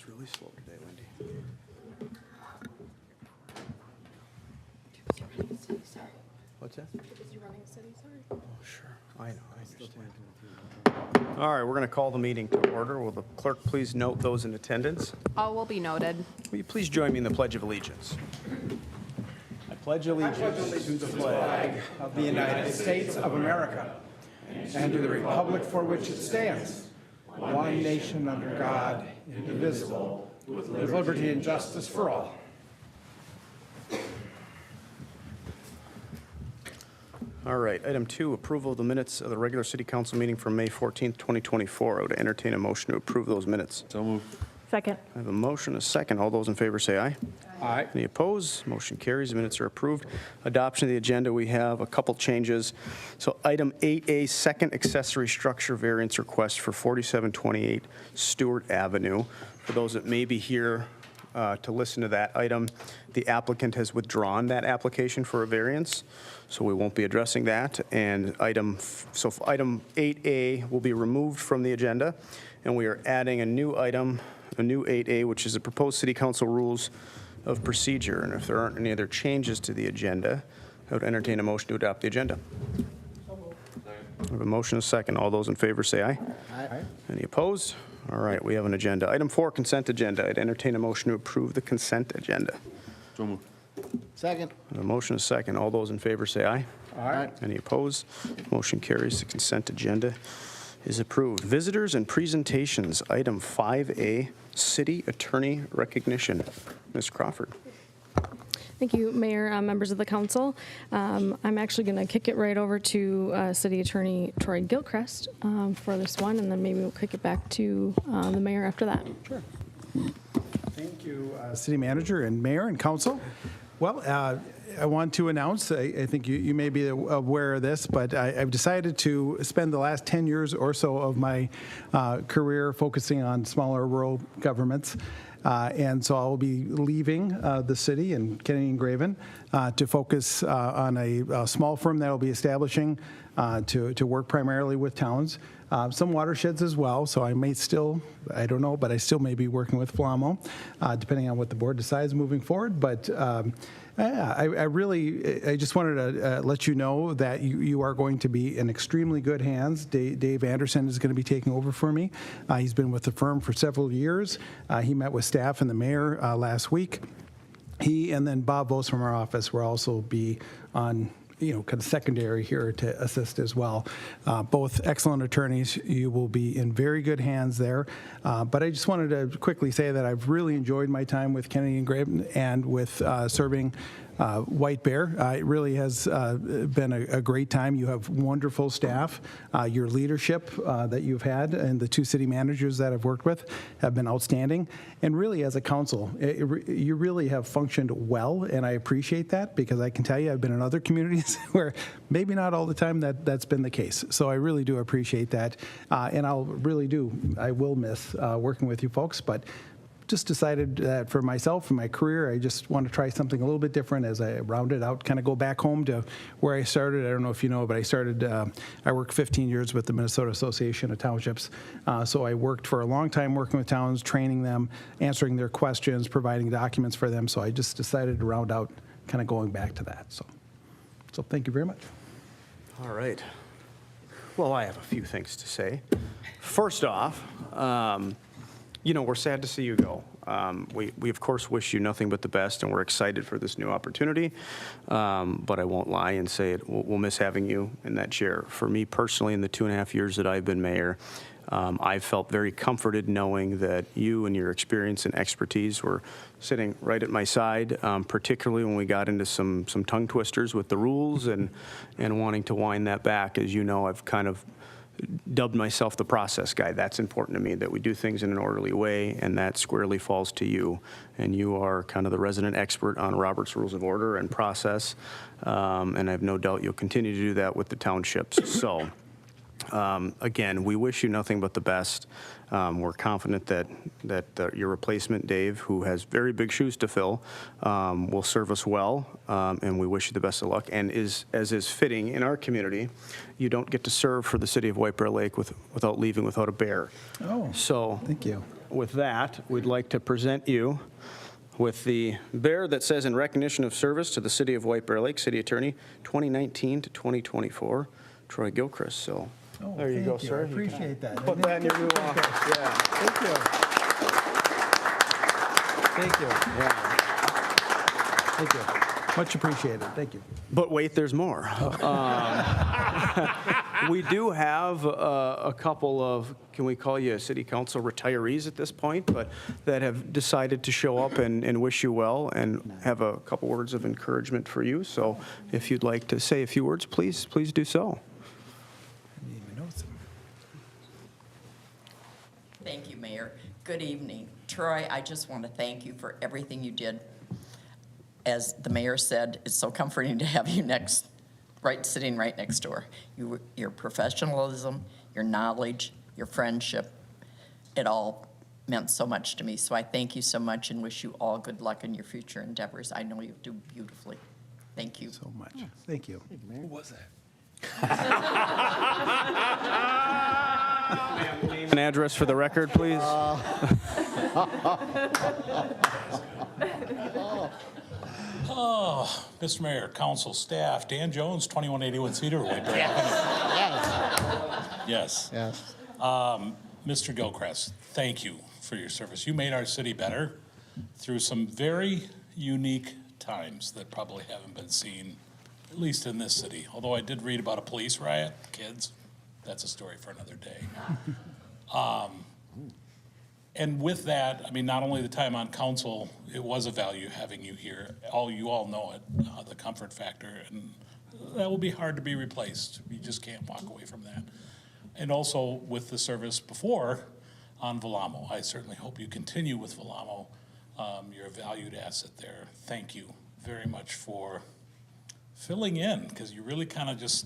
really slow today, Wendy. What's that? You're running a city, sorry. Oh, sure. I know, I understand. All right, we're going to call the meeting to order. Will the clerk please note those in attendance? All will be noted. Will you please join me in the Pledge of Allegiance? I pledge allegiance to the flag of the United States of America and to the republic for which it stands, one nation under God, indivisible, with liberty and justice for all. All right, item 2, approval of the minutes of the regular city council meeting from May 14th, 2024. I would entertain a motion to approve those minutes. So moved. Second. I have a motion, a second. All those in favor say aye. Aye. Any opposed? Motion carries. The minutes are approved. Adoption of the agenda, we have a couple changes. So item 8A, second accessory structure variance request for 4728 Stewart Avenue. For those that may be here to listen to that item, the applicant has withdrawn that application for a variance, so we won't be addressing that. And item 8A will be removed from the agenda, and we are adding a new item, a new 8A, which is the proposed city council rules of procedure. And if there aren't any other changes to the agenda, I would entertain a motion to adopt the agenda. I have a motion, a second. All those in favor say aye. Aye. Any opposed? All right, we have an agenda. Item 4, consent agenda. I'd entertain a motion to approve the consent agenda. So moved. Second. I have a motion, a second. All those in favor say aye. Aye. Any opposed? Motion carries. The consent agenda is approved. Visitors and presentations. Item 5A, city attorney recognition. Ms. Crawford. Thank you, Mayor, members of the council. I'm actually going to kick it right over to City Attorney Troy Gilchrist for this one, and then maybe we'll kick it back to the mayor after that. Sure. Thank you, City Manager and Mayor and Council. Well, I want to announce, I think you may be aware of this, but I've decided to spend the last 10 years or so of my career focusing on smaller rural governments. And so I'll be leaving the city in Kennedy and Graven to focus on a small firm that I'll be establishing to work primarily with towns. Some watersheds as well, so I may still, I don't know, but I still may be working with Flamo, depending on what the board decides moving forward. But I just wanted to let you know that you are going to be in extremely good hands. Dave Anderson is going to be taking over for me. He's been with the firm for several years. He met with staff and the mayor last week. He and then Bob Vos from our office will also be on kind of secondary here to assist as well. Both excellent attorneys. You will be in very good hands there. But I just wanted to quickly say that I've really enjoyed my time with Kennedy and Graven and with serving White Bear. It really has been a great time. You have wonderful staff. Your leadership that you've had and the two city managers that I've worked with have been outstanding. And really, as a council, you really have functioned well, and I appreciate that because I can tell you I've been in other communities where maybe not all the time that's been the case. So I really do appreciate that, and I will miss working with you folks, but just decided that for myself and my career, I just want to try something a little bit different as I round it out, kind of go back home to where I started. I don't know if you know, but I worked 15 years with the Minnesota Association of Townships. So I worked for a long time working with towns, training them, answering their questions, providing documents for them. So I just decided to round out kind of going back to that. So thank you very much. All right. Well, I have a few things to say. First off, we're sad to see you go. We of course wish you nothing but the best, and we're excited for this new opportunity. But I won't lie and say it. We'll miss having you in that chair. For me personally, in the 2.5 years that I've been mayor, I've felt very comforted knowing that you and your experience and expertise were sitting right at my side, particularly when we got into some tongue twisters with the rules and wanting to wind that back. As you know, I've kind of dubbed myself the process guy. That's important to me, that we do things in an orderly way, and that squarely falls to you. And you are kind of the resident expert on Robert's Rules of Order and process, and I have no doubt you'll continue to do that with the townships. So, again, we wish you nothing but the best. We're confident that your replacement, Dave, who has very big shoes to fill, will serve us well, and we wish you the best of luck. And as is fitting in our community, you don't get to serve for the city of White Bear Lake without leaving without a bear. Oh, so thank you. with that, we'd like to present you with the bear that says, in recognition of service to the city of White Bear Lake, City Attorney, 2019 to 2024, Troy Gilchrist. So there you go, sir. I appreciate that. Put that in your new office. Yeah. Thank you. Thank you. Yeah. Thank you. Much appreciated. Thank you. But wait, there's more. We do have a couple of, can we call you city council retirees at this point, but that have decided to show up and wish you well and have a couple words of encouragement for you. So if you'd like to say a few words, please do so. I need my notes. Thank you, Mayor. Good evening. Troy, I just want to thank you for everything you did. As the mayor said, it's so comforting to have you sitting right next door. Your professionalism, your knowledge, your friendship, it all meant so much to me. So I thank you so much and wish you all good luck in your future endeavors. I know you do beautifully. Thank you. So much. Thank you. Who was that? Name and address for the record, please. Oh, Mr. Mayor, council, staff, Dan Jones, 2181 Cedar, White Bear. Yes. Yes. Mr. Gilchrist, thank you for your service. You made our city better through some very unique times that probably haven't been seen, at least in this city. Although I did read about a police riot, kids, that's a story for another day. And with that, I mean, not only the time on council, it was a value having you here. You all know it, the comfort factor, and that will be hard to be replaced. You just can't walk away from that. And also with the service before on Velamo, I certainly hope you continue with Velamo. You're a valued asset there. Thank you very much for filling in, because you really kind of just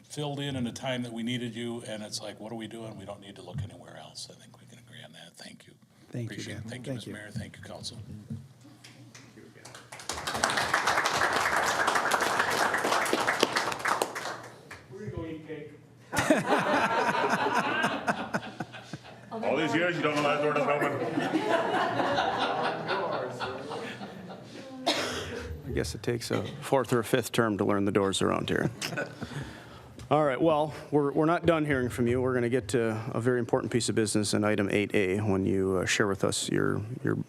filled in a time that we needed you, and it's like, what are we doing? We don't need to look anywhere else. I think we can agree on that. Thank you. Thank you, Appreciate Dan. it. Thank you, Thank Mr. you. Mayor. Thank you, council. We're going to go eat cake. All these years, you don't know that door doesn't open? I guess it takes a fourth or a fifth term to learn the doors around here. All right, well, we're not done hearing from you. We're going to get to a very important piece of business in item 8A when you share with us your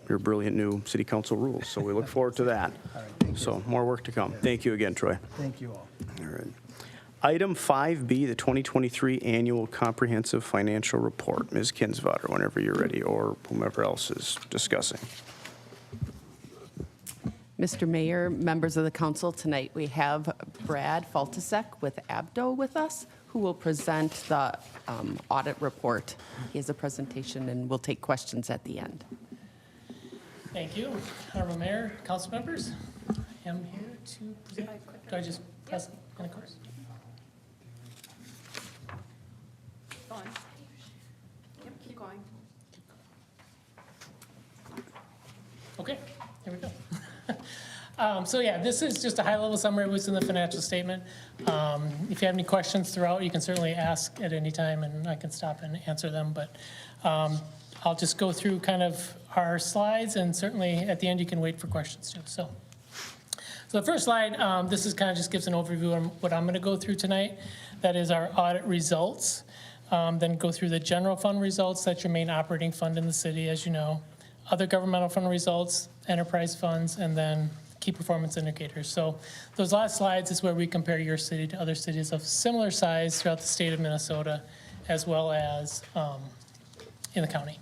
brilliant new city council rules. So we look forward to that. So more work to come. Thank you again, Troy. Thank you all. All right. Item 5B, the 2023 Annual Comprehensive Financial Report. Ms. Kinsvater, whenever you're ready, or whomever else is discussing. Mr. Mayor, members of the council, tonight we have Brad Faltasek with Abdo with us, who will present the audit report. He has a presentation and we'll take questions at the end. Thank you. Honorable Mayor, council members, I am here to present. Do I just press and of course? Go on. Yep, keep going. Okay, here we go. So yeah, this is just a high-level summary of what's in the financial statement. If you have any questions throughout, you can certainly ask at any time, and I can stop and answer them. But I'll just go through kind of our slides, and certainly at the end, you can wait for questions too. So the first slide, this is kind of just gives an overview on what I'm going to go through tonight. That is our audit results. Then go through the general fund results. That's your main operating fund in the city, as you know. Other governmental fund results, enterprise funds, and then key performance indicators. So those last slides is where we compare your city to other cities of similar size throughout the state of Minnesota, as well as in the county.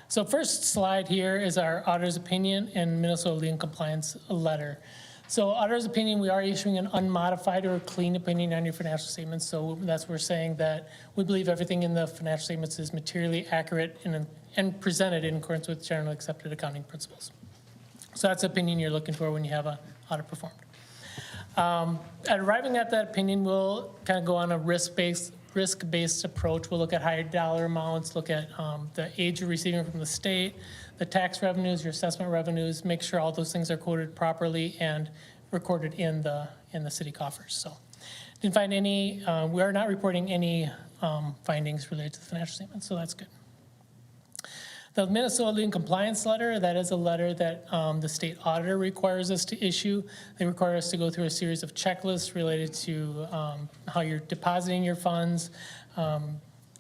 So first slide here is our auditor's opinion and Minnesota legal compliance letter. So auditor's opinion, we are issuing an unmodified or clean opinion on your financial statements. So that's we're saying that we believe everything in the financial statements is materially accurate and presented in accordance with generally accepted accounting principles. So that's the opinion you're looking for when you have an audit performed. At arriving at that opinion, we'll kind of go on a risk-based approach. We'll look at higher dollar amounts, look at the aid you're receiving from the state, the tax revenues, your assessment revenues, make sure all those things are coded properly and recorded in the city coffers. So didn't find any, we are not reporting any findings related to the financial statement, so that's good. The Minnesota Lean Compliance Letter, that is a letter that the state auditor requires us to issue. They require us to go through a series of checklists related to how you're depositing your funds,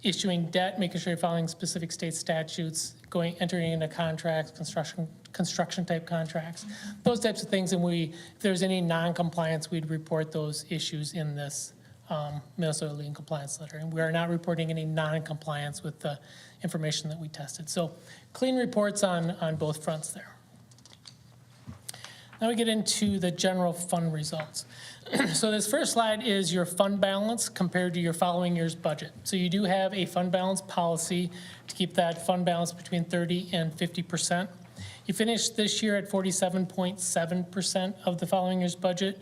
issuing debt, making sure you're following specific state statutes, entering into contracts, construction type contracts, those types of things. And if there's any non-compliance, we'd report those issues in this Minnesota Lean Compliance Letter. And we are not reporting any non-compliance with the information that we tested. So clean reports on both fronts there. Now we get into the general fund results. So this first slide is your fund balance compared to your following year's budget. So you do have a fund balance policy to keep that fund balance between 30 and 50%. You finished this year at 47.7% of the following year's budget,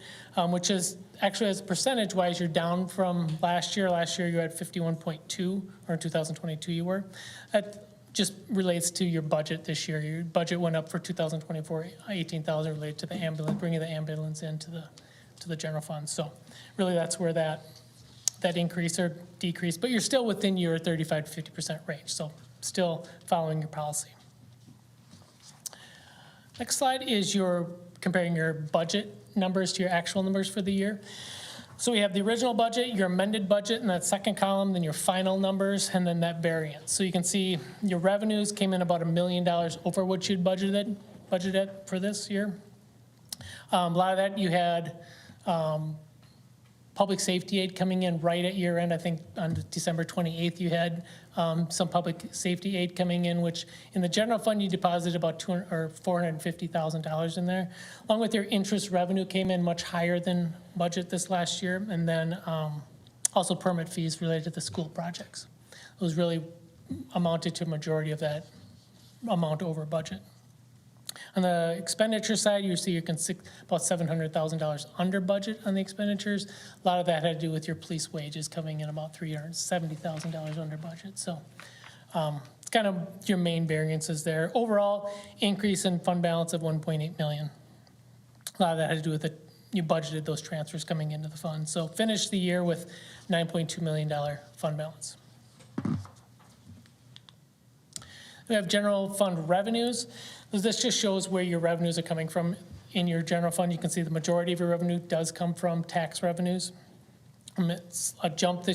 which is actually, as percentage-wise, you're down from last year. Last year you were at 51.2, or in 2022 you were. That just relates to your budget this year. Your budget went up for 2024, 18,000 related to the ambulance, bringing the ambulance into the general fund. So really that's where that increase or decrease, but you're still within your 35 to 50% range. So still following your policy. Next slide is comparing your budget numbers to your actual numbers for the year. So we have the original budget, your amended budget in that second column, then your final numbers, and then that variance. So you can see your revenues came in about $1 million over what you'd budgeted for this year. A lot of that you had public safety aid coming in right at year end. I think on December 28th you had some public safety aid coming in, which in the general fund you deposited about $450,000 in there. Along with your interest revenue came in much higher than budget this last year, and then also permit fees related to the school projects. Those really amounted to a majority of that amount over budget. On the expenditure side, you see about $700,000 under budget on the expenditures. A lot of that had to do with your police wages coming in about $370,000 under budget. So it's kind of your main variances there. Overall, increase in fund balance of $1.8 million. A lot of that had to do with you budgeted those transfers coming into the fund. So finished the year with $9.2 million fund balance. We have general fund revenues. This just shows where your revenues are coming from. In your general fund, you can see the majority of your revenue does come from tax revenues. It's a jump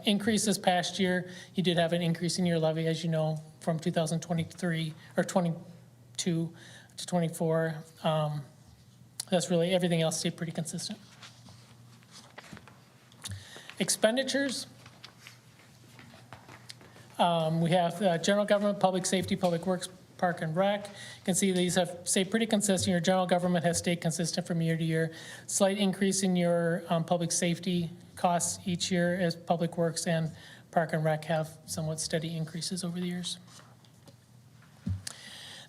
increase this past year. You did have an increase in your levy, as you know, from 2023 or 22 to 24. That's really, everything else stayed pretty consistent. Expenditures. We have general government, public safety, public works, park and rec. You can see these have stayed pretty consistent. Your general government has stayed consistent from year to year. Slight increase in your public safety costs each year as public works and park and rec have somewhat steady increases over the years.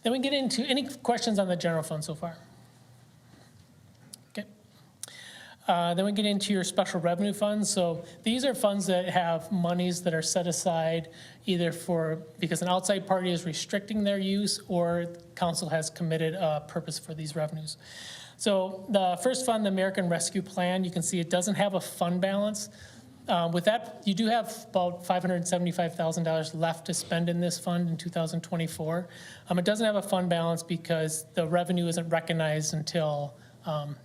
Then we get into any questions on the general fund so far? Okay. Then we get into your special revenue funds. So these are funds that have monies that are set aside either because an outside party is restricting their use or council has committed a purpose for these revenues. So the first fund, the American Rescue Plan, you can see it doesn't have a fund balance. With that, you do have about $575,000 left to spend in this fund in 2024. It doesn't have a fund balance because the revenue isn't recognized until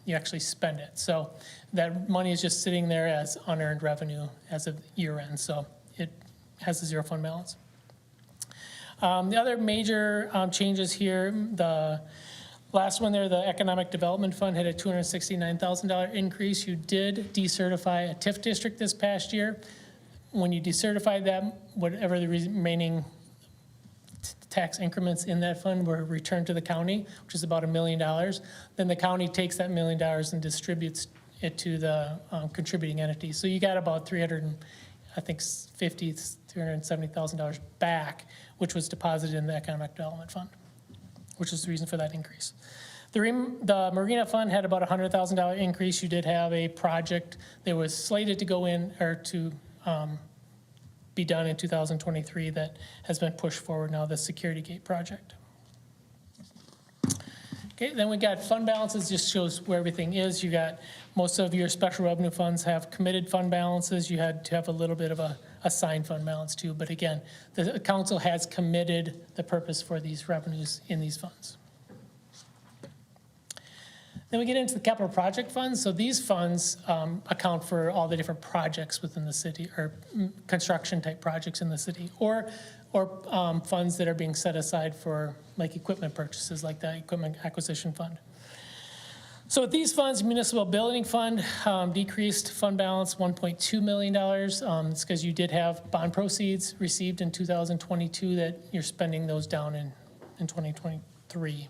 you actually spend it. So that money is just sitting there as unearned revenue as of year end. So it has a zero fund balance. The other major changes here, the last one there, the Economic Development Fund had a $269,000 increase. You did decertify a TIF district this past year. When you decertified that, whatever the remaining tax increments in that fund were returned to the county, which is about $1 million. Then the county takes that $1 million and distributes it to the contributing entities. So you got about $370,000 back, which was deposited in the Economic Development Fund, which is the reason for that increase. The Marina Fund had about $100,000 increase. You did have a project that was slated to go in or to be done in 2023 that has been pushed forward now, the Security Gate project. Okay, then we got fund balances, just shows where everything is. You got most of your special revenue funds have committed fund balances. You had to have a little bit of a assigned fund balance too. But again, the council has committed the purpose for these revenues in these funds. Then we get into the capital project funds. So these funds account for all the different projects within the city, or construction type projects in the city, or funds that are being set aside for like equipment purchases, like the equipment acquisition fund. So with these funds, municipal building fund decreased fund balance $1.2 million. It's because you did have bond proceeds received in 2022 that you're spending those down in 2023.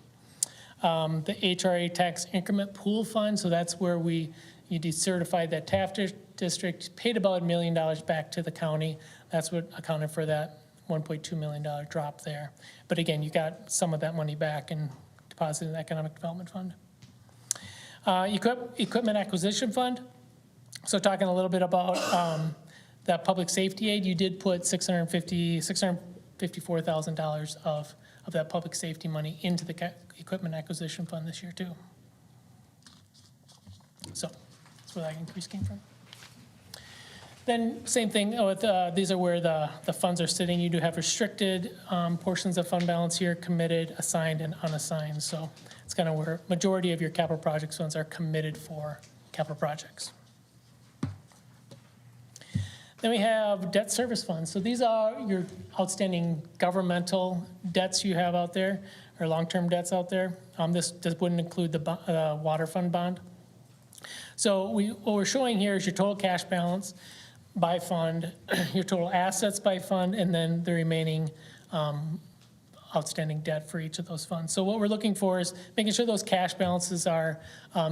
The HRA tax increment pool fund, so that's where you decertified that Taft district, paid about $1 million back to the county. That's what accounted for that $1.2 million drop there. But again, you got some of that money back and deposited in the economic development fund. Equipment acquisition fund. So talking a little bit about that public safety aid, you did put $654,000 of that public safety money into the equipment acquisition fund this year too. So that's where that increase came from. Then same thing with, these are where the funds are sitting. You do have restricted portions of fund balance here, committed, assigned, and unassigned. So it's kind of where majority of your capital projects funds are committed for capital projects. Then we have debt service funds. So these are your outstanding governmental debts you have out there, or long-term debts out there. This wouldn't include the water fund bond. So what we're showing here is your total cash balance by fund, your total assets by fund, and then the remaining outstanding debt for each of those funds. So what we're looking for is making sure those cash balances are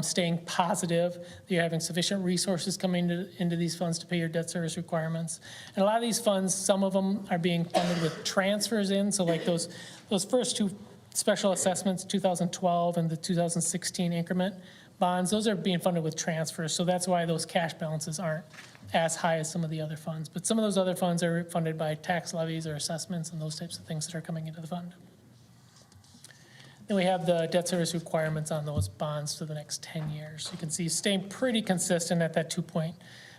staying positive, that you're having sufficient resources coming into these funds to pay your debt service requirements. And a lot of these funds, some of them are being funded with transfers in, so like those first two special assessments, 2012 and the 2016 increment bonds, those are being funded with transfers, so that's why those cash balances aren't as high as some of the other funds. But some of those other funds are funded by tax levies or assessments and those types of things that are coming into the fund. Then we have the debt service requirements on those bonds for the next 10 years. You can see staying pretty consistent at that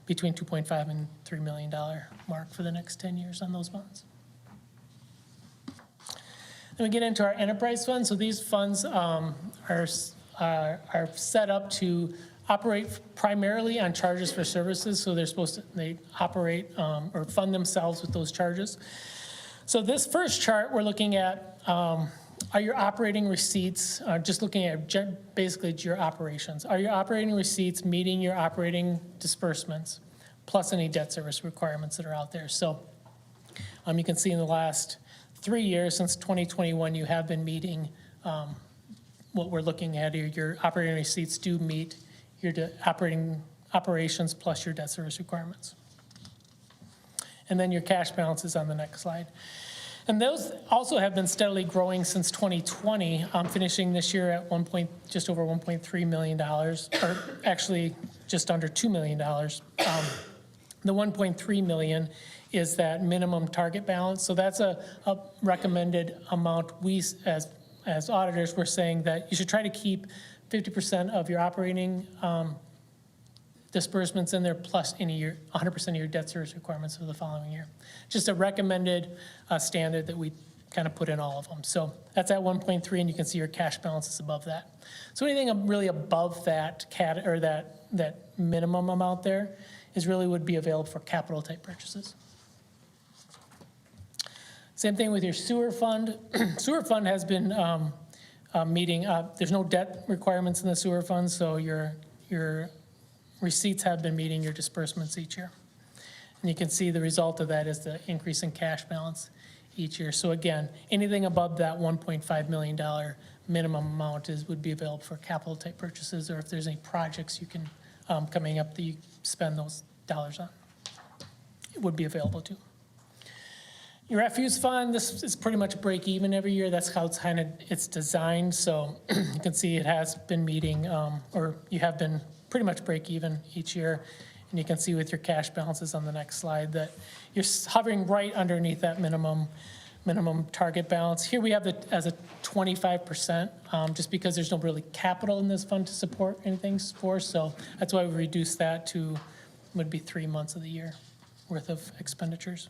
between $2.5 and $3 million mark for the next 10 years on those bonds. Then we get into our enterprise funds. So these funds are set up to operate primarily on charges for services, so they operate or fund themselves with those charges. So this first chart, we're looking at are your operating receipts, just looking at basically your operations. Are your operating receipts meeting your operating disbursements, plus any debt service requirements that are out there? So you can see in the last 3 years, since 2021, you have been meeting what we're looking at here. Your operating receipts do meet your operations plus your debt service requirements. And then your cash balances on the next slide. And those also have been steadily growing since 2020, finishing this year at just over $1.3 million, or actually just under $2 million. The 1.3 million is that minimum target balance. So that's a recommended amount. We, as auditors, we're saying that you should try to keep 50% of your operating disbursements in there, plus 100% of your debt service requirements for the following year. Just a recommended standard that we kind of put in all of them. So that's at 1.3, and you can see your cash balance is above that. So anything really above that that minimum amount there would be available for capital type purchases. Same thing with your sewer fund. Sewer fund has been meeting, there's no debt requirements in the sewer fund, so your receipts have been meeting your disbursements each year. And you can see the result of that is the increase in cash balance each year. So again, anything above that $1.5 million minimum amount would be available for capital type purchases, or if there's any projects you can, coming up that you spend those dollars on, it would be available too. Your refuse fund, this is pretty much break even every year. That's how it's designed. So you can see it has been meeting, or you have been pretty much break even each year. And you can see with your cash balances on the next slide that you're hovering right underneath that minimum target balance. Here we have it as a 25%, just because there's no really capital in this fund to support anything for. So that's why we reduced that to, would be 3 months of the year worth of expenditures.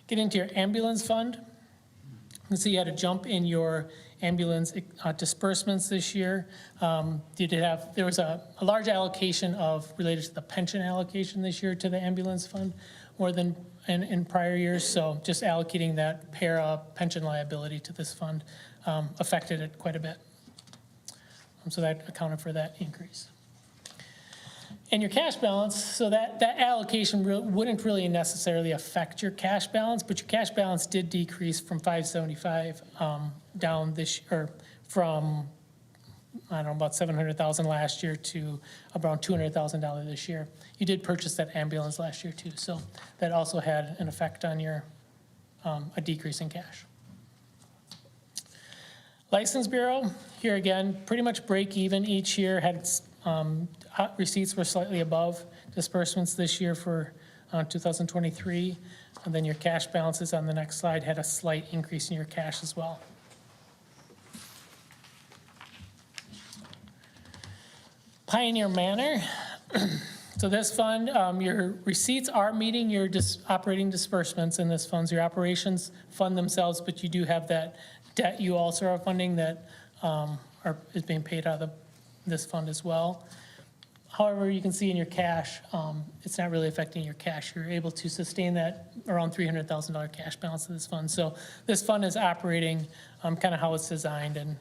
Get into your ambulance fund. You can see you had a jump in your ambulance disbursements this year. There was a large allocation related to the pension allocation this year to the ambulance fund, more than in prior years. So just allocating that para pension liability to this fund affected it quite a bit. So that accounted for that increase. And your cash balance, so that allocation wouldn't really necessarily affect your cash balance, but your cash balance did decrease from 575 down this, or from, I don't know, about 700,000 last year to around $200,000 this year. You did purchase that ambulance last year too, so that also had an effect on your, a decrease in cash. License Bureau, here again, pretty much break even each year, had receipts were slightly above disbursements this year for 2023. And then your cash balances on the next slide had a slight increase in your cash as well. Pioneer Manor. So this fund, your receipts are meeting your operating disbursements in this fund. Your operations fund themselves, but you do have that debt you also are funding that is being paid out of this fund as well. However, you can see in your cash, it's not really affecting your cash. You're able to sustain that around $300,000 cash balance of this fund. So this fund is operating kind of how it's designed and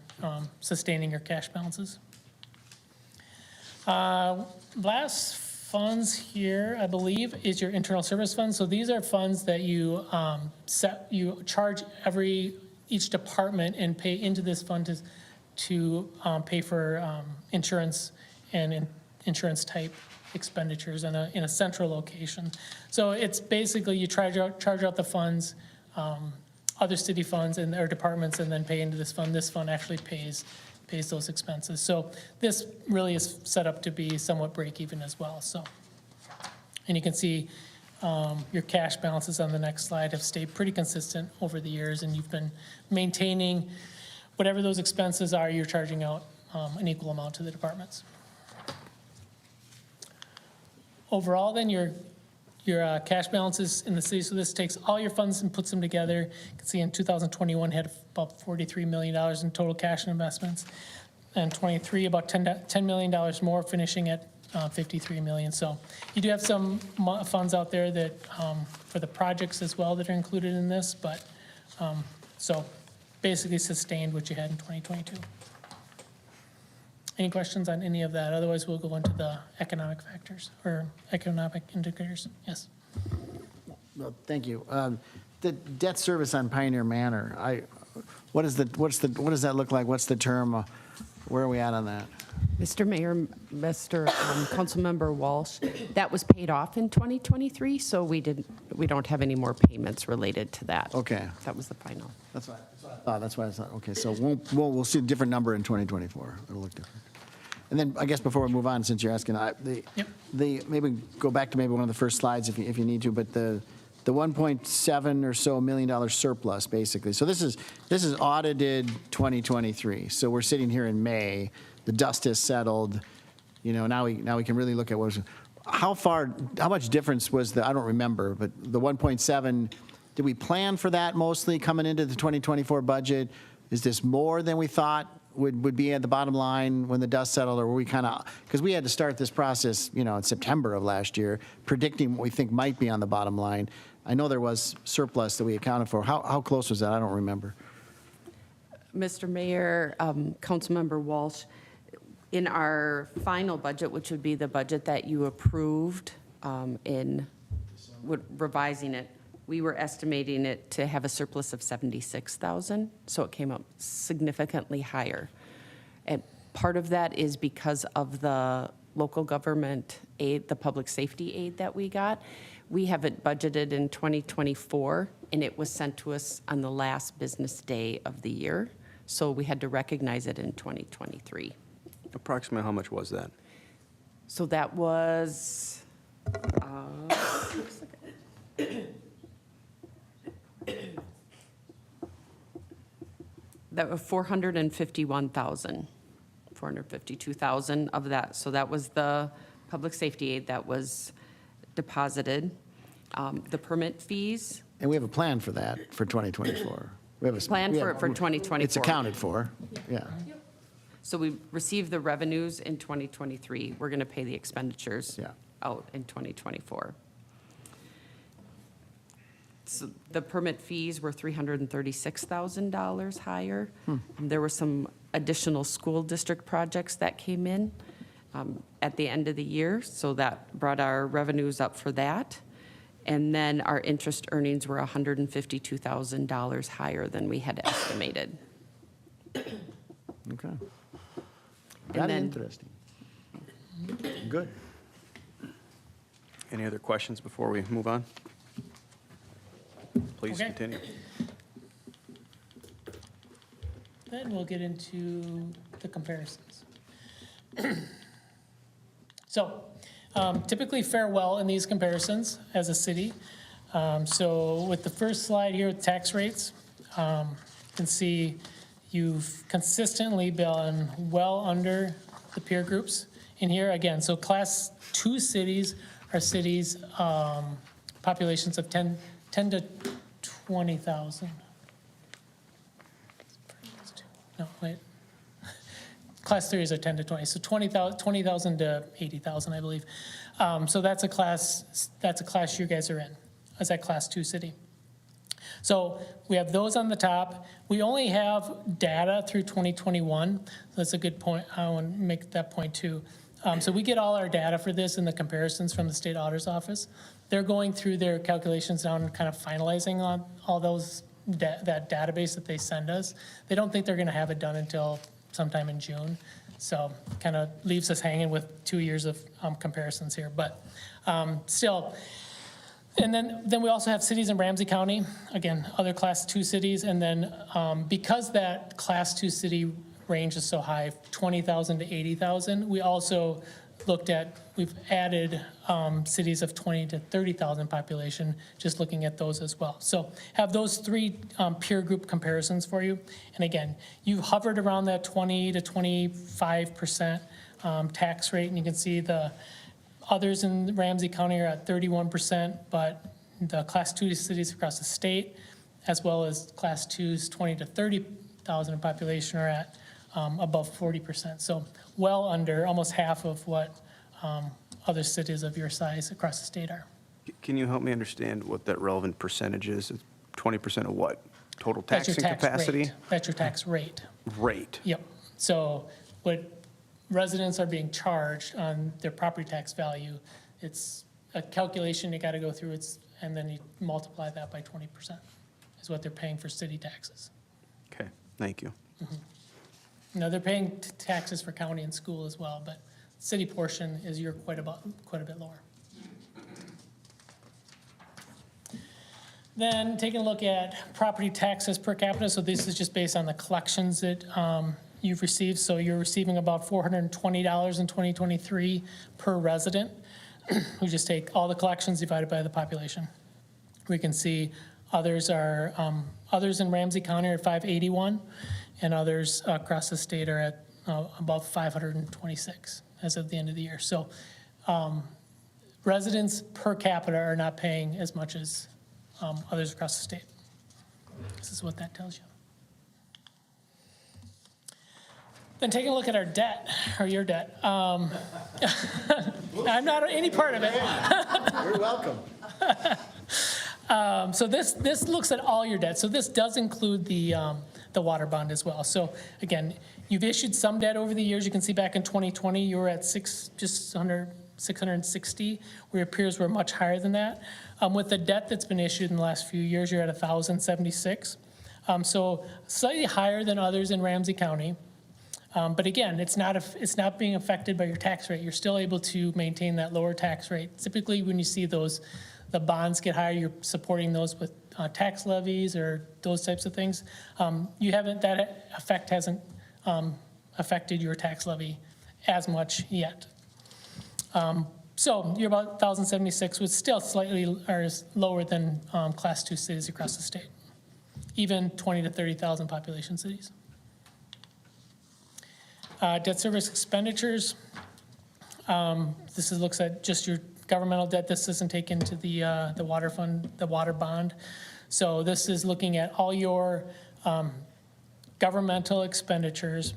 sustaining your cash balances. Last funds here, I believe, is your internal service fund. So these are funds that you you charge each department and pay into this fund to pay for insurance and insurance type expenditures in a central location. So it's basically you charge out the funds, other city funds and their departments, and then pay into this fund. This fund actually pays those expenses. So this really is set up to be somewhat break even as well. So, and you can see your cash balances on the next slide have stayed pretty consistent over the years, and you've been maintaining whatever those expenses are, you're charging out an equal amount to the departments. Overall, then, your cash balances in the city, so this takes all your funds and puts them together. You can see in 2021 had about $43 million in total cash and investments, and 23 about $10 million more, finishing at 53 million. So you do have some funds out there that for the projects as well that are included in this, but so basically sustained what you had in 2022. Any questions on any of that? Otherwise, we'll go into the economic factors or economic indicators. Yes. Well, thank you. The debt service on Pioneer Manor, what does that look like? What's the term? Where are we at on that? Mr. Mayor, Mr. Councilmember Walsh, that was paid off in 2023, so we don't have any more payments related to that. Okay. That was the final. That's what I thought. Okay, so we'll see a different number in 2024. It'll look different. And then I guess before we move on, since you're asking, maybe go back to maybe one of the first slides if you need to, but the 1.7 or so $1 million surplus, basically. So this is audited 2023. So we're sitting here in May. The dust has settled. You know, now we can really look at what was. How much difference was the? I don't remember, but the 1.7. Did we plan for that mostly coming into the 2024 budget? Is this more than we thought would be at the bottom line when the dust settled, or were we kind of, because we had to start this process, in September of last year, predicting what we think might be on the bottom line. I know there was surplus that we accounted for. How close was that? I don't remember. Mr. Mayor, Councilmember Walsh, in our final budget, which would be the budget that you approved revising it, we were estimating it to have a surplus of 76,000, so it came up significantly higher. And part of that is because of the local government aid, the public safety aid that we got. We have it budgeted in 2024, and it was sent to us on the last business day of the year, so we had to recognize it in 2023. Approximately how much was that? So that was, that was 451,000, 452,000 of that. So that was the public safety aid that was deposited. The permit fees, And we have a plan for that for 2024. We have a Plan we for have- it for 2024. It's accounted for, yeah. so we received the revenues in 2023. We're going to pay the expenditures Yeah. out in 2024. So the permit fees were $336,000 higher. And there were some additional school district projects that came in at the end of the year, so that brought our revenues up for that. And then our interest earnings were $152,000 higher than we had estimated. Okay. Very then- interesting. Good. Any other questions before we move on? Please Okay. continue. Then we'll get into the comparisons. So typically fare well in these comparisons as a city. So with the first slide here, with tax rates, you can see you've consistently been well under the peer groups in here. Again, so class 2 cities are cities, populations of 10 to 20,000. No, wait. Class 3s are 10 to 20, so 20,000 to 80,000, I believe. So that's a class you guys are in, as that class 2 city. So we have those on the top. We only have data through 2021. That's a good point. I want to make that point too. So we get all our data for this and the comparisons from the state auditor's office. They're going through their calculations now and kind of finalizing on all those, that database that they send us. They don't think they're going to have it done until sometime in June. So kind of leaves us hanging with 2 years of comparisons here. But still, and then we also have cities in Ramsey County, again, other class 2 cities. And then because that class 2 city range is so high, 20,000 to 80,000, we also looked at, we've added cities of 20 to 30,000 population, just looking at those as well. So have those 3 peer group comparisons for you. And again, you've hovered around that 20 to 25% tax rate, and you can see the others in Ramsey County are at 31%, but the class 2 cities across the state, as well as class 2s, 20 to 30,000 in population, are at above 40%. So well under, almost half of what other cities of your size across the state are. Can you help me understand what that relevant percentage is? 20% of what? Total That's your taxing tax capacity? rate. That's your tax rate. Rate. Yep. So what residents are being charged on their property tax value, it's a calculation you got to go through, and then you multiply that by 20% is what they're paying for city taxes. Okay, thank you. No, they're paying taxes for county and school as well, but city portion is quite a bit lower. Then taking a look at property taxes per capita. So this is just based on the collections that you've received. So you're receiving about $420 in 2023 per resident. We just take all the collections divided by the population. We can see others in Ramsey County are at 581, and others across the state are at above 526 as of the end of the year. So residents per capita are not paying as much as others across the state. This is what that tells you. Then taking a look at our debt, or your debt. I'm not any part of it. You're welcome. So this looks at all your debt. So this does include the water bond as well. So again, you've issued some debt over the years. You can see back in 2020, you were at just under 660, where your peers were much higher than that. With the debt that's been issued in the last few years, you're at 1,076. So slightly higher than others in Ramsey County. But again, it's not being affected by your tax rate. You're still able to maintain that lower tax rate. Typically, when you see the bonds get higher, you're supporting those with tax levies or those types of things. That effect hasn't affected your tax levy as much yet. So you're about 1,076, which still slightly lower than class 2 cities across the state, even 20 to 30,000 population cities. Debt service expenditures. This looks at just your governmental debt. This doesn't take into the water fund, the water bond. So this is looking at all your governmental expenditures,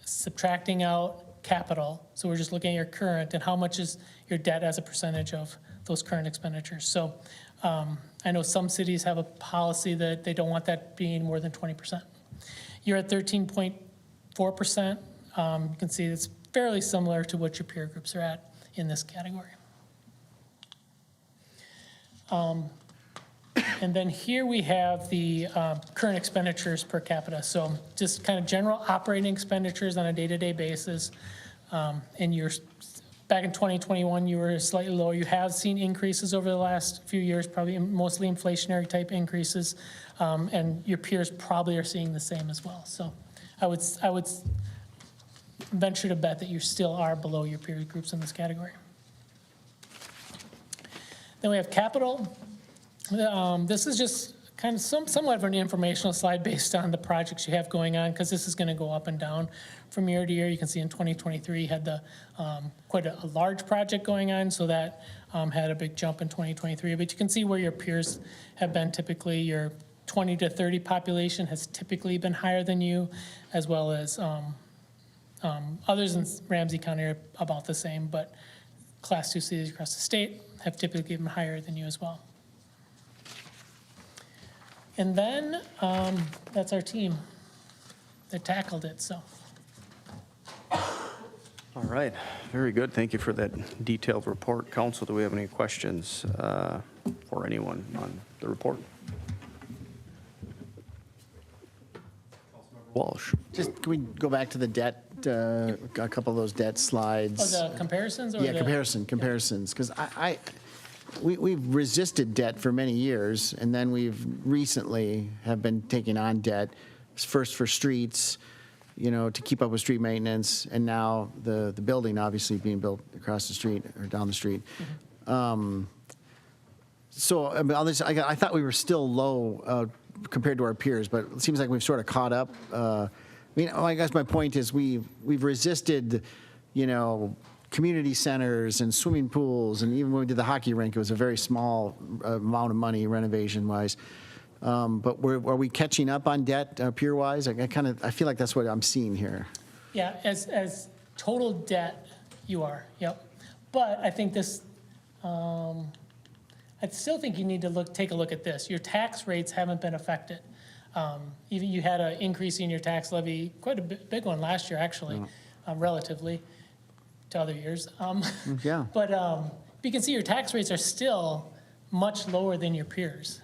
subtracting out capital. So we're just looking at your current and how much is your debt as a percentage of those current expenditures. So I know some cities have a policy that they don't want that being more than 20%. You're at 13.4%. You can see it's fairly similar to what your peer groups are at in this category. And then here we have the current expenditures per capita. So just kind of general operating expenditures on a day-to-day basis. And you're back in 2021, you were slightly lower. You have seen increases over the last few years, probably mostly inflationary type increases. And your peers probably are seeing the same as well. So I would venture to bet that you still are below your peer groups in this category. Then we have capital. This is just kind of somewhat of an informational slide based on the projects you have going on, because this is going to go up and down from year to year. You can see in 2023 you had the quite a large project going on, so that had a big jump in 2023. But you can see where your peers have been typically. Your 20 to 30 population has typically been higher than you, as well as others in Ramsey County are about the same, but Class 2 cities across the state have typically been higher than you as well. And then that's our team that tackled it, so. All right, very good. Thank you for that detailed report. Council, do we have any questions for anyone on the report? Walsh. Just, can we go back to the debt, a couple of those debt slides? Oh, the comparisons? Or Yeah, the- comparisons, because we've resisted debt for many years, and then we've recently have been taking on debt, first for streets, to keep up with street maintenance, and now the building obviously being built across the street or down the street. So I mean, I thought we were still low compared to our peers, but it seems like we've sort of caught up. I guess my point is we've resisted, community centers and swimming pools, and even when we did the hockey rink, it was a very small amount of money renovation-wise. But are we catching up on debt peer-wise? I feel like that's what I'm seeing here. Yeah, as total debt, you are, yep. But I think this, I still think you need to take a look at this. Your tax rates haven't been affected. Even you had an increase in your tax levy, quite a big one last year, actually, relatively to other years. Yeah. But you can see your tax rates are still much lower than your peers.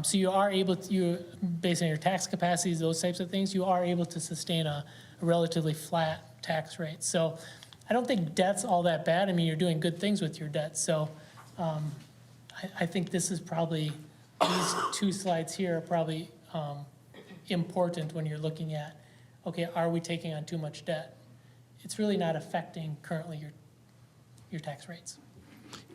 So you are able to, based on your tax capacities, those types of things, you are able to sustain a relatively flat tax rate. So I don't think debt's all that bad. I mean, you're doing good things with your debt. So I think this is probably, these two slides here are probably important when you're looking at, okay, are we taking on too much debt? It's really not affecting currently your tax rates.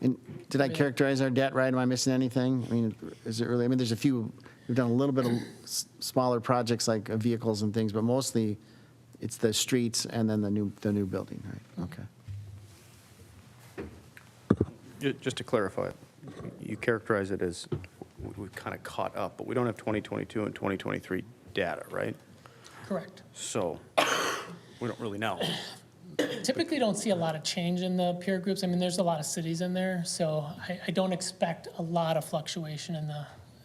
And did I characterize our debt right? Am I missing anything? I mean, is it really? I mean, there's a few. We've done a little bit of smaller projects like vehicles and things, but mostly it's the streets and then the new building, right? Okay. Just to clarify, you characterize it as we've kind of caught up, but we don't have 2022 and 2023 data, right? Correct. So we don't really know. Typically don't see a lot of change in the peer groups. I mean, there's a lot of cities in there, so I don't expect a lot of fluctuation in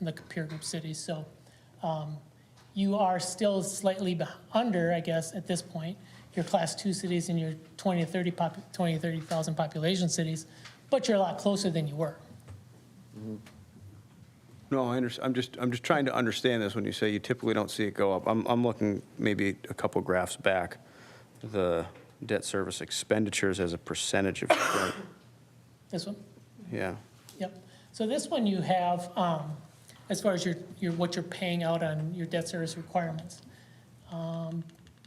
the peer group cities. So you are still slightly under, I guess, at this point, your Class 2 cities and your 20 to 30,000 population cities, but you're a lot closer than you were. No, I understand. I'm just trying to understand this when you say you typically don't see it go up. I'm looking maybe a couple graphs back. The debt service expenditures as a percentage of This one? yeah. Yep. So this one you have, as far as what you're paying out on your debt service requirements.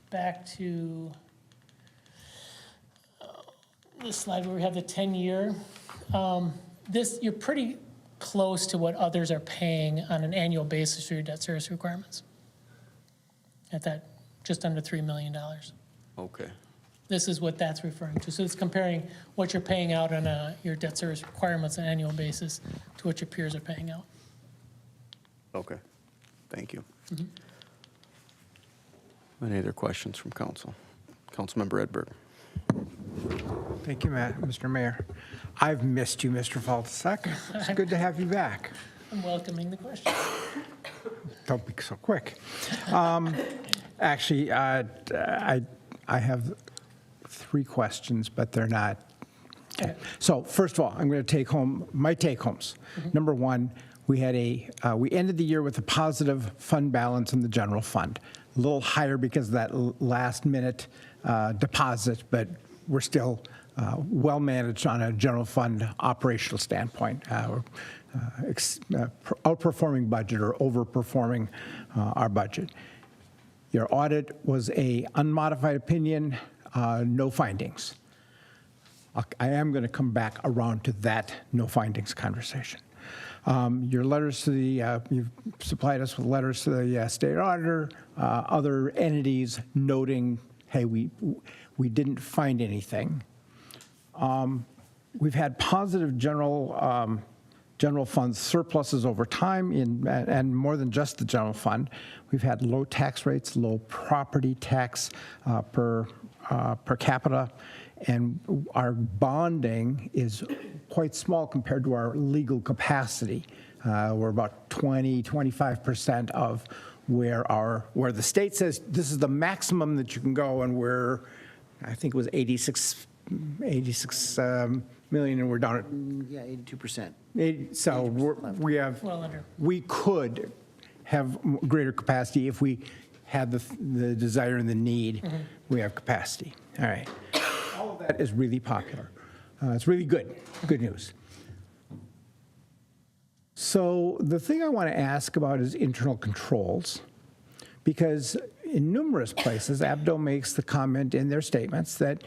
Back to this slide where we have the 10-year. You're pretty close to what others are paying on an annual basis for your debt service requirements. At that, just under $3 million. Okay. This is what that's referring to. So it's comparing what you're paying out on your debt service requirements on an annual basis to what your peers are paying out. Okay, thank you. Any other questions from council? Councilmember Edberg. Thank you, Mr. Mayor. I've missed you, Mr. Faltasek. It's good to have you back. I'm welcoming the question. Don't be so quick. Actually, I have 3 questions, but they're not. Okay. So first of all, I'm going to take home my take-homes. Number 1, we ended the year with a positive fund balance in the general fund. A little higher because of that last-minute deposit, but we're still well managed on a general fund operational standpoint. We're outperforming budget or overperforming our budget. Your audit was a unmodified opinion, no findings. I am going to come back around to that no findings conversation. Your letters to the, you've supplied us with letters to the state auditor, other entities noting, hey, we didn't find anything. We've had positive general fund surpluses over time, and more than just the general fund. We've had low tax rates, low property tax per capita, and our bonding is quite small compared to our legal capacity. We're about 25% of where the state says this is the maximum that you can go, and I think it was 86 million, and we're down at Yeah, 82%. so Well under. we could have greater capacity if we had the desire and the need. We have capacity. All right. All of that is really popular. It's really good news. So the thing I want to ask about is internal controls, because in numerous places, Abdo makes the comment in their statements that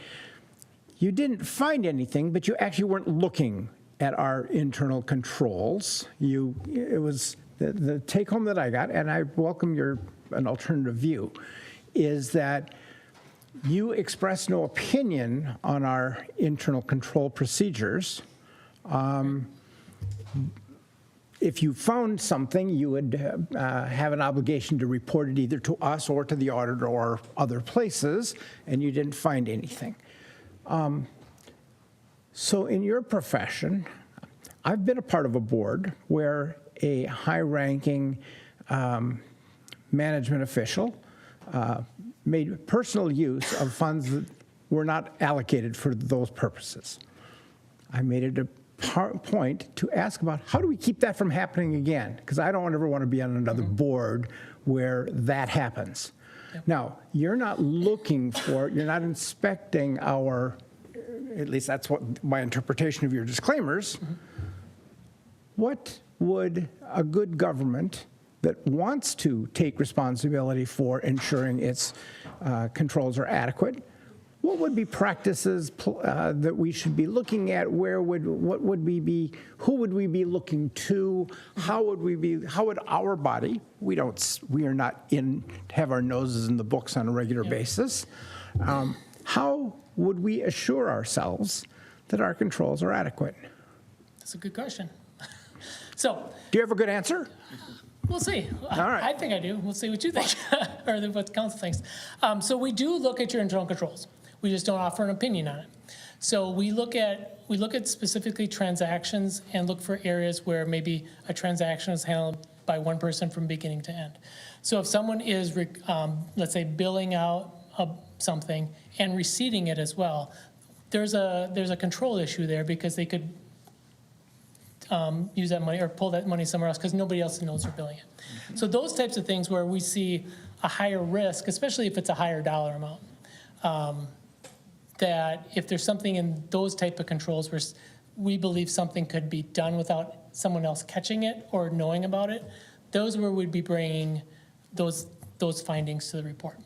you didn't find anything, but you actually weren't looking at our internal controls. It was the take home that I got, and I welcome an alternative view, is that you expressed no opinion on our internal control procedures. If you found something, you would have an obligation to report it either to us or to the auditor or other places, and you didn't find anything. So in your profession, I've been a part of a board where a high-ranking management official made personal use of funds that were not allocated for those purposes. I made it a point to ask about how do we keep that from happening again? Because I don't ever want to be on another board where that happens. Now, you're not inspecting at least that's what my interpretation of your disclaimers. What would a good government that wants to take responsibility for ensuring its controls are adequate, what would be practices that we should be looking at? Who would we be looking to? How would our body, we are not have our noses in the books on a regular basis. How would we assure ourselves that our controls are adequate? That's a good question. So, do you have a good answer? we'll see. All right. I think I do. We'll see what you think, or what the council thinks. So we do look at your internal controls. We just don't offer an opinion on it. So we look at specifically transactions and look for areas where maybe a transaction is handled by one person from beginning to end. So if someone is, let's say, billing out something and receiving it as well, there's a control issue there because they could use that money or pull that money somewhere else because nobody else knows they're billing it. So those types of things where we see a higher risk, especially if it's a higher dollar amount, that if there's something in those type of controls where we believe something could be done without someone else catching it or knowing about it, those are where we'd be bringing those findings to the report.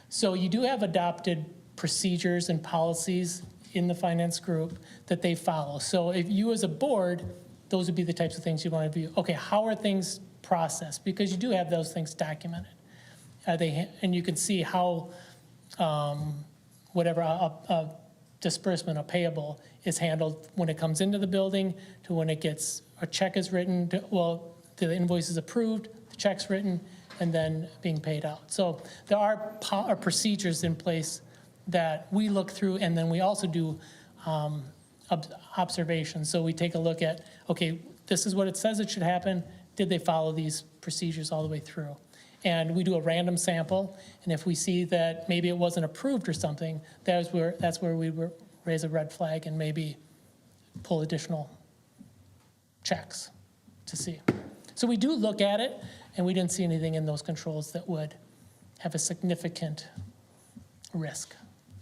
So you do have adopted procedures and policies in the finance group that they follow. So if you as a board, those would be the types of things you want to view. Okay, how are things processed? Because you do have those things documented. And you can see how whatever disbursement or payable is handled when it comes into the building to when it gets, a check is written, the invoice is approved, the check's written, and then being paid out. So there are procedures in place that we look through, and then we also do observations. So we take a look at, okay, this is what it says it should happen. Did they follow these procedures all the way through? And we do a random sample, and if we see that maybe it wasn't approved or something, that's where we raise a red flag and maybe pull additional checks to see. So we do look at it, and we didn't see anything in those controls that would have a significant risk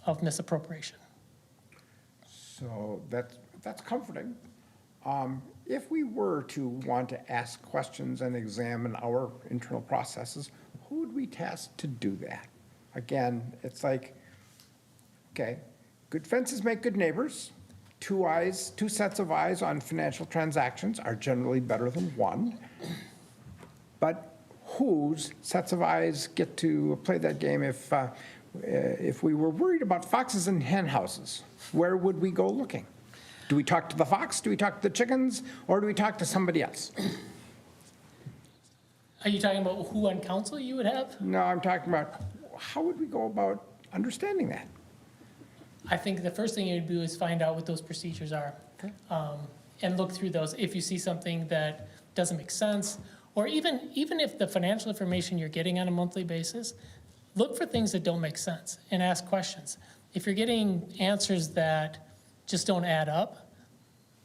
of misappropriation. So that's comforting. If we were to want to ask questions and examine our internal processes, who would we task to do that? Again, it's like, okay, good fences make good neighbors. Two sets of eyes on financial transactions are generally better than one. But whose sets of eyes get to play that game if we were worried about foxes and hen houses? Where would we go looking? Do we talk to the fox? Do we talk to the chickens? Or do we talk to somebody else? Are you talking about who on council you would have? No, I'm talking about how would we go about understanding that? I think the first thing you'd do is find out what those procedures are, and look through those. If you see something that doesn't make sense, or even if the financial information you're getting on a monthly basis, look for things that don't make sense and ask questions. If you're getting answers that just don't add up,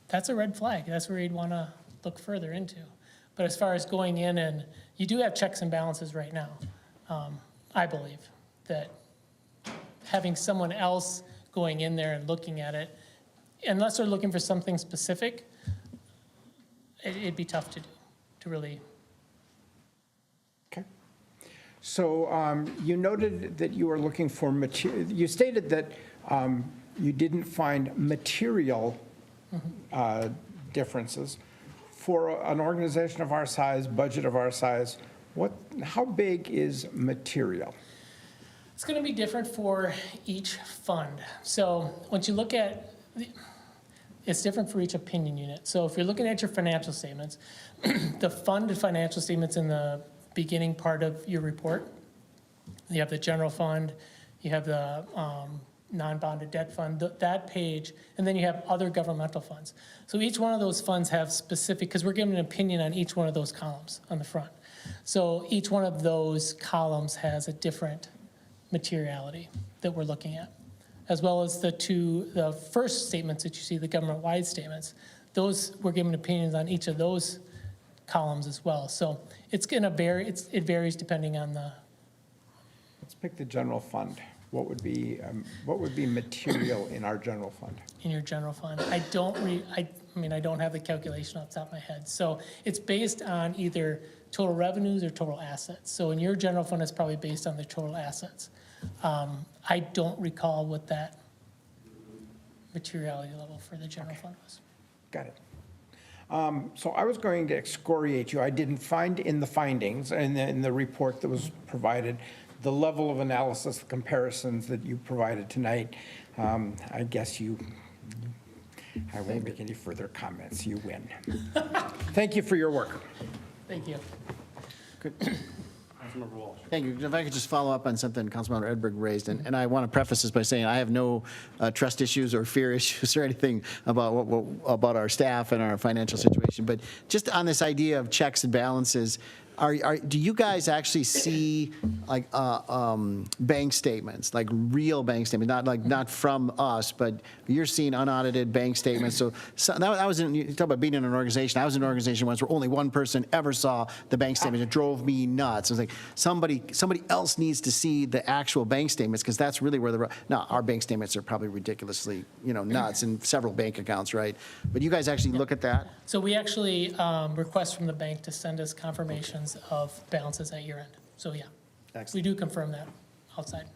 that's a red flag. That's where you'd want to look further into. But as far as going in, and you do have checks and balances right now, I believe that having someone else going in there and looking at it, unless they're looking for something specific, it'd be tough to do, to really. Okay. So you noted that you were looking for material. You stated that you didn't find material differences. For an organization of our size, budget of our size, how big is material? It's going to be different for each fund. So once you look at, it's different for each opinion unit. So if you're looking at your financial statements, the fund financial statements in the beginning part of your report, you have the general fund, you have the non-bonded debt fund, that page, and then you have other governmental funds. So each one of those funds have specific, because we're giving an opinion on each one of those columns on the front. So each one of those columns has a different materiality that we're looking at, as well as the first statements that you see, the government-wide statements. Those, we're giving opinions on each of those columns as well. So it's going to vary. It varies depending on the. Let's pick the general fund. What would be material in our general fund? In your general fund, I don't have the calculation off the top of my head. So it's based on either total revenues or total assets. So in your general fund, it's probably based on the total assets. I don't recall what that materiality level for the general fund was. Got it. So I was going to excoriate you. I didn't find in the findings and in the report that was provided the level of analysis, the comparisons that you provided tonight. I guess I won't make any further comments. You win. Thank you for your work. Thank you. Good. Thank you. If I could just follow up on something Councilmember Edberg raised, and I want to preface this by saying I have no trust issues or fear issues or anything about our staff and our financial situation, but just on this idea of checks and balances, do you guys actually see like bank statements, like real bank statements, not from us, but you're seeing unaudited bank statements? So that was you talk about being in an organization. I was in an organization once where only one person ever saw the bank statement. It drove me nuts. It was like somebody else needs to see the actual bank statements, because that's really where now our bank statements are probably ridiculously nuts in several bank accounts, right? But you guys actually look at that? So we actually request from the bank to send us confirmations of balances at year end. So yeah, Excellent. we do confirm that outside.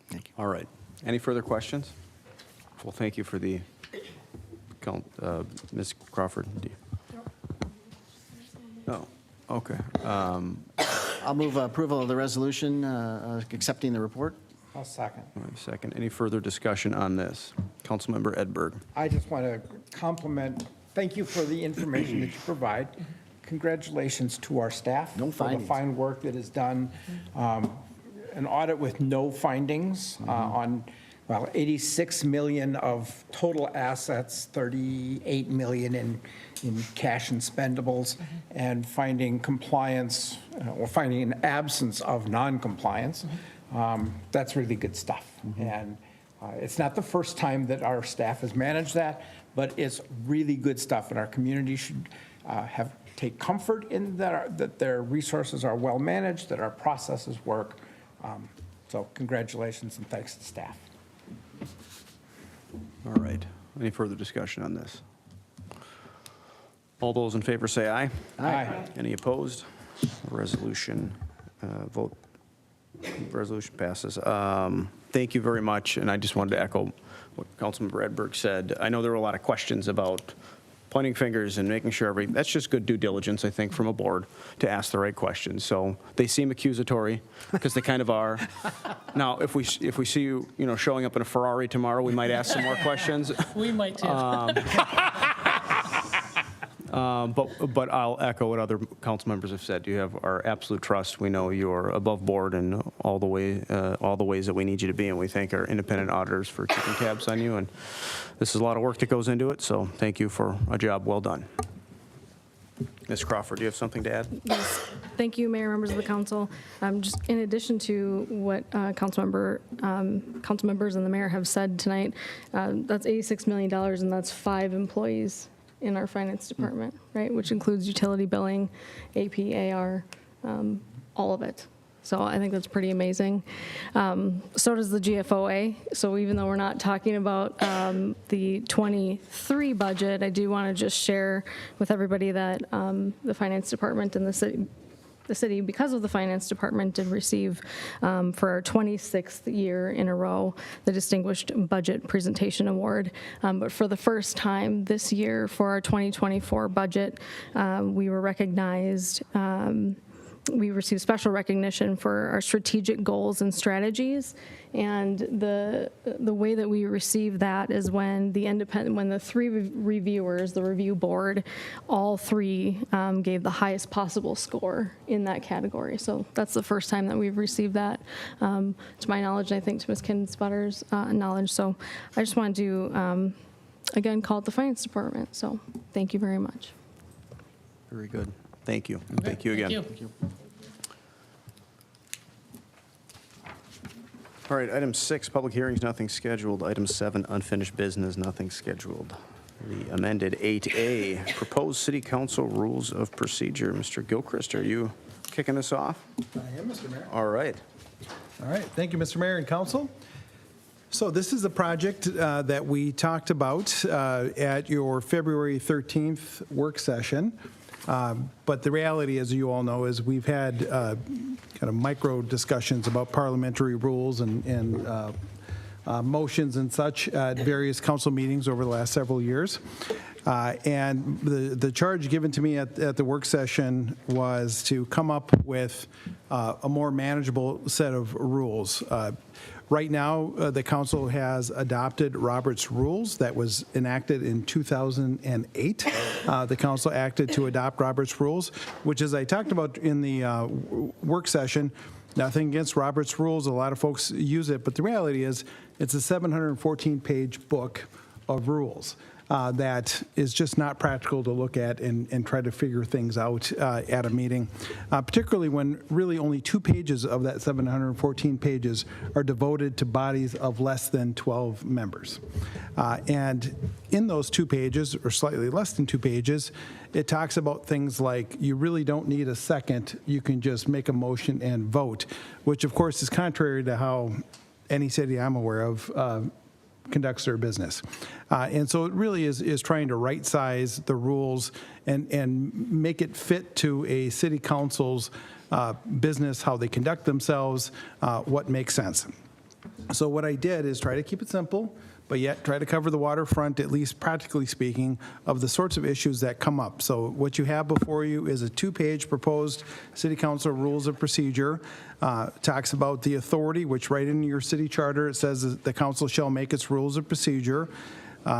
Thank you. All right. Any further questions? Well, thank you for the, Ms. Crawford. Oh, okay. I'll move approval of the resolution accepting the report. I'll second. All right, second. Any further discussion on this? Councilmember Edberg. I just want to thank you for the information that you provide. Congratulations to our staff No for the findings. fine work that is done. An audit with no findings on, well, 86 million of total assets, 38 million in cash and spendables, and finding compliance, or finding an absence of non-compliance. That's really good stuff. And it's not the first time that our staff has managed that, but it's really good stuff, and our community should take comfort in that their resources are well managed, that our processes work. So congratulations and thanks to staff. All right. Any further discussion on this? All those in favor say aye. Aye. Any opposed? Resolution passes. Thank you very much, and I just wanted to echo what Councilmember Edberg said. I know there were a lot of questions about pointing fingers and making sure that's just good due diligence, I think, from a board to ask the right questions. So they seem accusatory, because they kind of are. Now, if we see you, showing up in a Ferrari tomorrow, we might ask some more questions. We might too. But I'll echo what other council members have said. You have our absolute trust. We know you're above board in all the ways that we need you to be, and we thank our independent auditors for keeping tabs on you. And this is a lot of work that goes into it, so thank you for a job well done. Ms. Crawford, do you have something to add? Yes. Thank you, Mayor, members of the council. Just in addition to what council members and the mayor have said tonight, that's $86 million, and that's 5 employees in our finance department, right? Which includes utility billing, AP, AR, all of it. So I think that's pretty amazing. So does the GFOA. So even though we're not talking about the 23 budget, I do want to just share with everybody that the finance department and the city, because of the finance department, did receive for our 26th year in a row the Distinguished Budget Presentation Award. But for the first time this year for our 2024 budget, we were recognized. We received special recognition for our strategic goals and strategies, and the way that we received that is when the 3 reviewers, the review board, all 3 gave the highest possible score in that category. So that's the first time that we've received that, to my knowledge, and I think to Ms. Kinsbutter's knowledge. So I just wanted to again call it the finance department. So thank you very much. Very good. Thank you. And thank you again. Thank you. All right, item 6, public hearings, nothing scheduled. Item 7, unfinished business, nothing scheduled. The amended 8A, proposed city council rules of procedure. Mr. Gilchrist, are you kicking us off? I am, Mr. Mayor. All right. All right, thank you, Mr. Mayor and Council. So this is a project that we talked about at your February 13th work session. But the reality, as you all know, is we've had kind of micro discussions about parliamentary rules and motions and such at various council meetings over the last several years. And the charge given to me at the work session was to come up with a more manageable set of rules. Right now, the council has adopted Robert's Rules that was enacted in 2008. The council acted to adopt Robert's Rules, which, as I talked about in the work session, nothing against Robert's Rules. A lot of folks use it, but the reality is it's a 714-page book of rules. That is just not practical to look at and try to figure things out at a meeting, particularly when really only 2 pages of that 714 pages are devoted to bodies of less than 12 members. And in those 2 pages, or slightly less than 2 pages, it talks about things like you really don't need a second, you can just make a motion and vote, which of course is contrary to how any city I'm aware of conducts their business. And so it really is trying to right-size the rules and make it fit to a city council's business, how they conduct themselves, what makes sense. So what I did is try to keep it simple, but yet try to cover the waterfront, at least practically speaking, of the sorts of issues that come up. So what you have before you is a 2-page proposed City Council Rules of Procedure. Talks about the authority, which right in your city charter, it says that the council shall make its rules of procedure.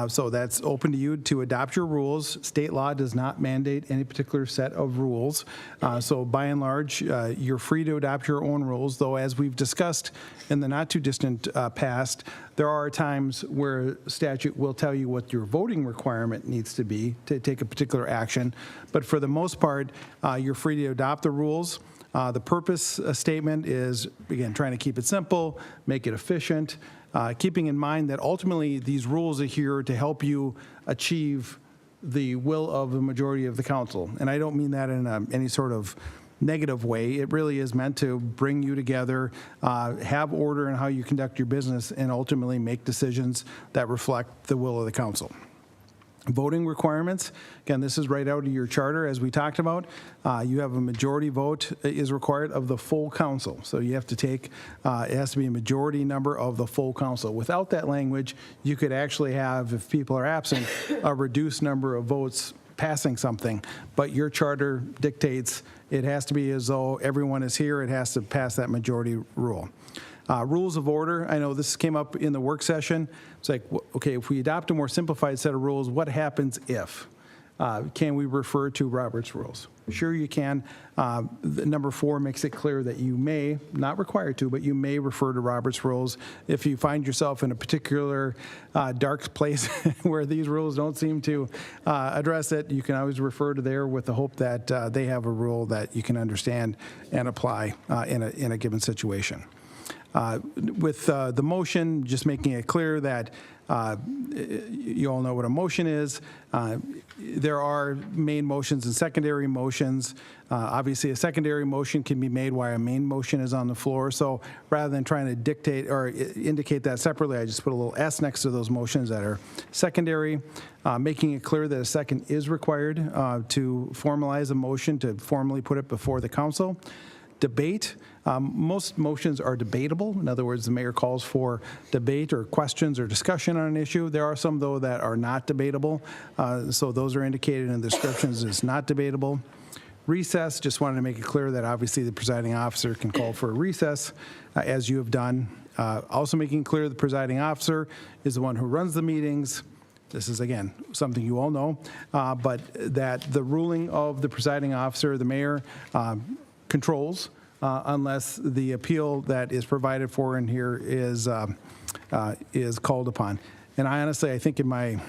So that's open to you to adopt your rules. State law does not mandate any particular set of rules. So by and large, you're free to adopt your own rules, though as we've discussed in the not too distant past, there are times where statute will tell you what your voting requirement needs to be to take a particular action. But for the most part, you're free to adopt the rules. The purpose statement is, again, trying to keep it simple, make it efficient, keeping in mind that ultimately these rules are here to help you achieve the will of the majority of the council. And I don't mean that in any sort of negative way. It really is meant to bring you together, have order in how you conduct your business, and ultimately make decisions that reflect the will of the council. Voting requirements, again, this is right out of your charter, as we talked about. You have a majority vote is required of the full council. So you have to take, it has to be a majority number of the full council. Without that language, you could actually have, if people are absent, a reduced number of votes passing something. But your charter dictates it has to be as though everyone is here. It has to pass that majority rule. Rules of order, I know this came up in the work session. It's like, okay, if we adopt a more simplified set of rules, what happens if? Can we refer to Robert's rules? Sure you can. Number 4 makes it clear that you may, not required to, but you may refer to Robert's rules. If you find yourself in a particular dark place where these rules don't seem to address it, you can always refer to there with the hope that they have a rule that you can understand and apply in a given situation. With the motion, just making it clear that you all know what a motion is. There are main motions and secondary motions. Obviously, a secondary motion can be made while a main motion is on the floor. So rather than trying to dictate or indicate that separately, I just put a little S next to those motions that are secondary, making it clear that a second is required to formalize a motion, to formally put it before the council. Debate. Most motions are debatable. In other words, the mayor calls for debate or questions or discussion on an issue. There are some, though, that are not debatable. So those are indicated in the descriptions as not debatable. Recess, just wanted to make it clear that obviously the presiding officer can call for a recess, as you have done. Also making clear the presiding officer is the one who runs the meetings. This is, again, something you all know, but that the ruling of the presiding officer, the mayor, controls unless the appeal that is provided for in here is called upon. And I honestly, I think in my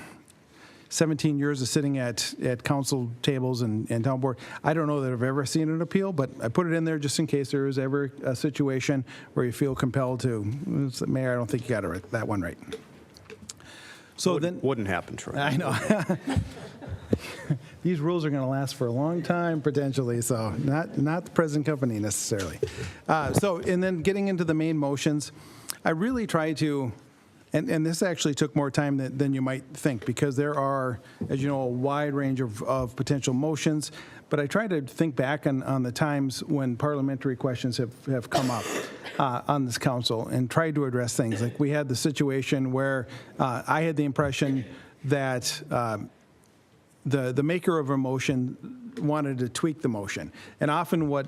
17 years of sitting at council tables and town board, I don't know that I've ever seen an appeal, but I put it in there just in case there is ever a situation where you feel compelled to. Mayor, I don't think you got that one right. So Wouldn't happen, Troy. I know. These rules are going to last for a long time, potentially, so not the present company necessarily. And then getting into the main motions, I really try to, and this actually took more time than you might think, because there are, as you know, a wide range of potential motions, but I try to think back on the times when parliamentary questions have come up on this council and tried to address things. Like we had the situation where I had the impression that the maker of a motion wanted to tweak the motion. And often what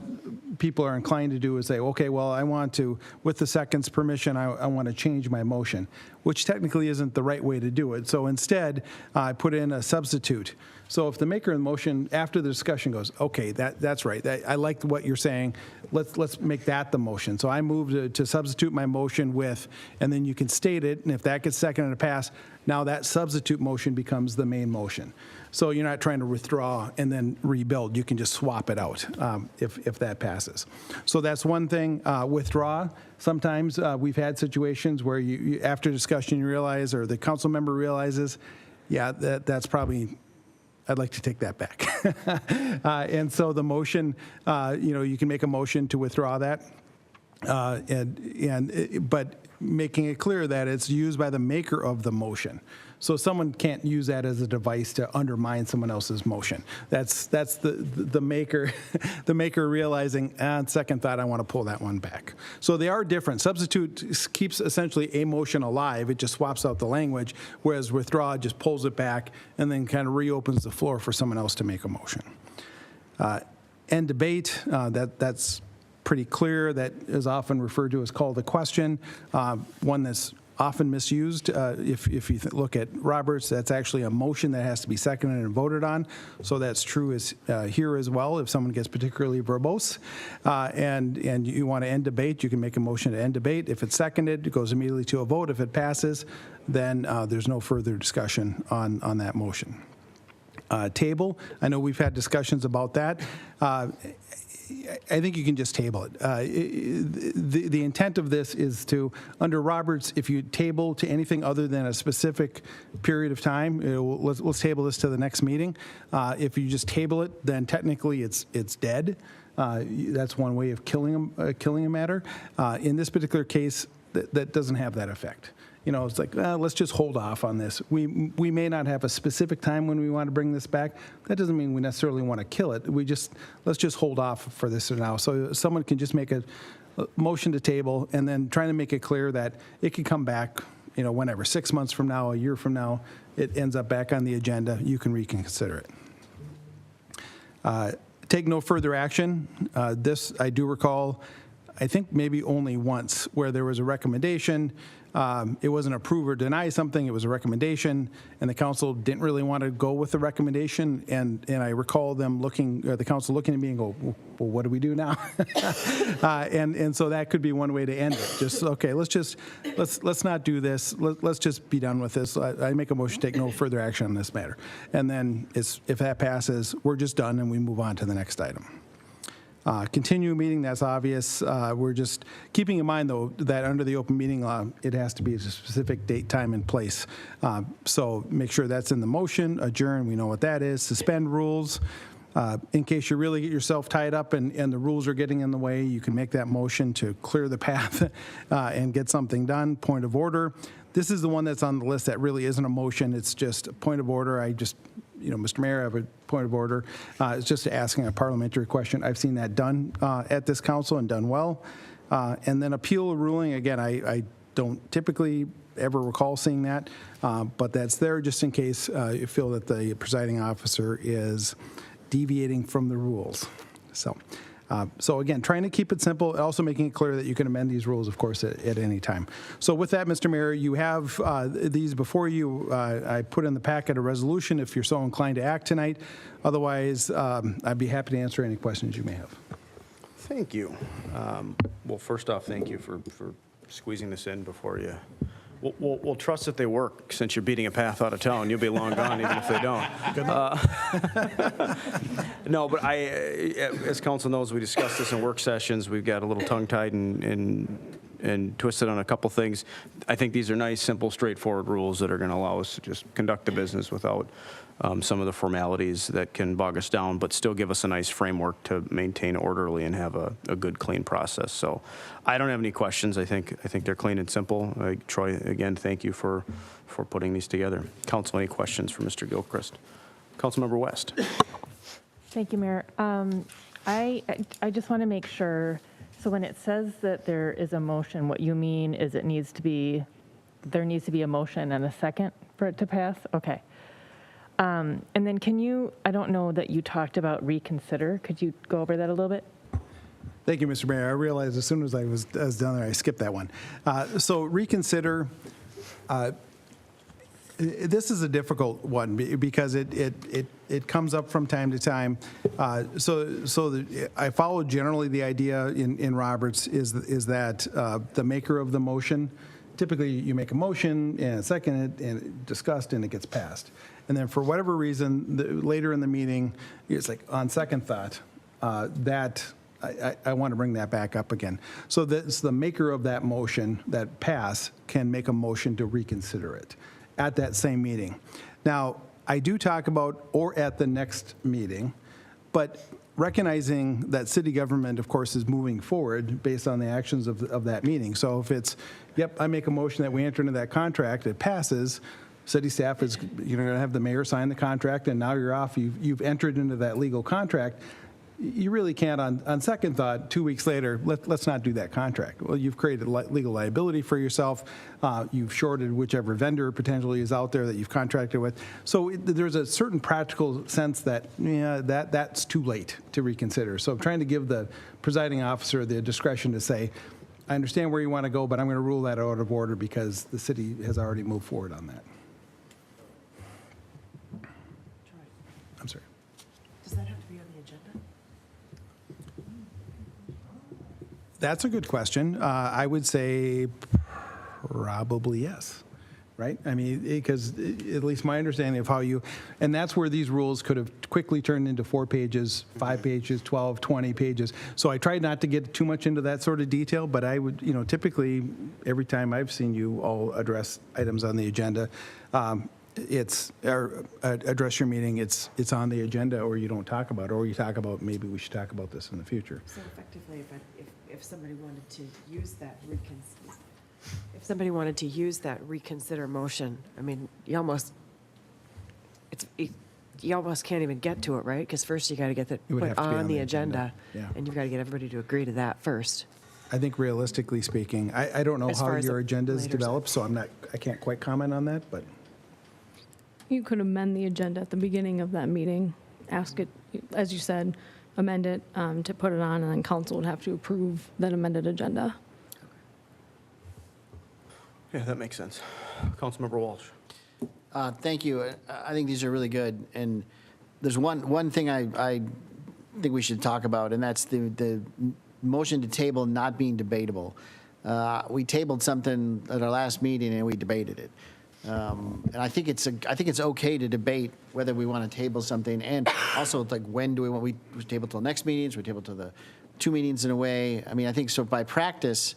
people are inclined to do is say, okay, well, I want to, with the second's permission, I want to change my motion, which technically isn't the right way to do it. So instead, I put in a substitute. So if the maker of the motion, after the discussion goes, okay, that's right, I like what you're saying, let's make that the motion. So I move to substitute my motion with, and then you can state it, and if that gets seconded and passed, now that substitute motion becomes the main motion. So you're not trying to withdraw and then rebuild. You can just swap it out if that passes. So that's one thing. Withdraw. Sometimes we've had situations where you after discussion you realize, or the council member realizes, yeah, that's probably, I'd like to take that back. And so the motion, you can make a motion to withdraw that, but making it clear that it's used by the maker of the motion. So someone can't use that as a device to undermine someone else's motion. That's the maker, the maker realizing, on second thought, I want to pull that one back. So they are different. Substitute keeps essentially a motion alive. It just swaps out the language, whereas withdraw just pulls it back and then kind of reopens the floor for someone else to make a motion. End debate, that's pretty clear. That is often referred to as call to question, one that's often misused. If you look at Roberts, that's actually a motion that has to be seconded and voted on. So that's true here as well. If someone gets particularly verbose and you want to end debate, you can make a motion to end debate. If it's seconded, it goes immediately to a vote. If it passes, then there's no further discussion on that motion. Table, I know we've had discussions about that. I think you can just table it. The intent of this is to, under Roberts, if you table to anything other than a specific period of time, let's table this to the next meeting. If you just table it, then technically it's dead. That's one way of killing a matter. In this particular case, that doesn't have that effect. It's like, let's just hold off on this. We may not have a specific time when we want to bring this back. That doesn't mean we necessarily want to kill it. Let's just hold off for this for now. So someone can just make a motion to table and then trying to make it clear that it can come back, whenever, 6 months from now, a year from now, it ends up back on the agenda. You can reconsider it. Take no further action. This, I do recall, I think maybe only once, where there was a recommendation. It wasn't approve or deny something, it was a recommendation, and the council didn't really want to go with the recommendation, and I recall them the council looking at me and go, well, what do we do now? and so that could be one way to end it. Just, okay, let's not do this, let's just be done with this. I make a motion to take no further action on this matter. And then if that passes, we're just done and we move on to the next item. Continue meeting, that's obvious. We're just keeping in mind, though, that under the open meeting law, it has to be a specific date, time, and place. So make sure that's in the motion. Adjourn, we know what that is. Suspend rules. In case you really get yourself tied up and the rules are getting in the way, you can make that motion to clear the path and get something done. Point of order. This is the one that's on the list that really isn't a motion. It's just a point of order. Mr. Mayor, I have a point of order. It's just asking a parliamentary question. I've seen that done at this council and done well. And then appeal a ruling. Again, I don't typically ever recall seeing that, but that's there just in case you feel that the presiding officer is deviating from the rules. So again, trying to keep it simple, also making it clear that you can amend these rules, of course, at any time. So with that, Mr. Mayor, you have these before you. I put in the packet a resolution if you're so inclined to act tonight. Otherwise, I'd be happy to answer any questions you may have. Thank you. Well, first off, thank you for squeezing this in before you. We'll trust that they work. Since you're beating a path out of town, you'll be long gone even if they don't. No, but as council knows, we discussed this in work sessions. We've got a little tongue-tied and twisted on a couple things. I think these are nice, simple, straightforward rules that are going to allow us to just conduct the business without some of the formalities that can bog us down, but still give us a nice framework to maintain orderly and have a good, clean process. So I don't have any questions. I think they're clean and simple. Troy, again, thank you for putting these together. Council, any questions for Mr. Gilchrist? Councilmember West. Thank you, Mayor. I just want to make sure, so when it says that there is a motion, what you mean is there needs to be a motion and a second for it to pass? Okay. And then I don't know that you talked about reconsider. Could you go over that a little bit? Thank you, Mr. Mayor. I realized as soon as I was done there, I skipped that one. So reconsider, this is a difficult one because it comes up from time to time. I follow generally the idea in Roberts is that the maker of the motion, typically you make a motion and a second and discussed and it gets passed. And then for whatever reason, later in the meeting, it's like on second thought, that I want to bring that back up again. So the maker of that motion, that pass, can make a motion to reconsider it at that same meeting. Now, I do talk about or at the next meeting, but recognizing that city government, of course, is moving forward based on the actions of that meeting. So if it's, yep, I make a motion that we enter into that contract, it passes, city staff is, you're going to have the mayor sign the contract, and now you're off. You've entered into that legal contract. You really can't, on second thought, 2 weeks later, let's not do that contract. Well, you've created legal liability for yourself. You've shorted whichever vendor potentially is out there that you've contracted with. So there's a certain practical sense that, that's too late to reconsider. So I'm trying to give the presiding officer the discretion to say, I understand where you want to go, but I'm going to rule that out of order because the city has already moved forward on that. I'm sorry. Does that have to be on the agenda? That's a good question. I would say probably yes, right? I mean, because at least my understanding of how you, and that's where these rules could have quickly turned into 4 pages, 5 pages, 12, 20 pages. So I tried not to get too much into that sort of detail, but I would, typically every time I've seen you all address items on the agenda, address your meeting, it's on the agenda, or you don't talk about it, or you talk about maybe we should talk about this in the future. So effectively, if somebody wanted to use that reconsider motion, I mean, you almost can't even get to it, right? Because first you got to get that It would put have to be on the agenda, yeah. and you've got to get everybody to agree to that first. I think realistically speaking, I don't know As how far as your the agenda is later developed, so I can't quite comment on that, but. You could amend the agenda at the beginning of that meeting, ask it, as you said, amend it to put it on, and then council would have to approve that amended agenda. Yeah, that makements sense. Councilmember Walsh. Thank you. I think these are really good. And there's one thing I think we should talk about, and that's the motion to table not being debatable. We tabled something at our last meeting and we debated it. And I think it's okay to debate whether we want to table something, and also like when do we table till next meetings, we table till the 2 meetings in a way. I mean, I think so by practice,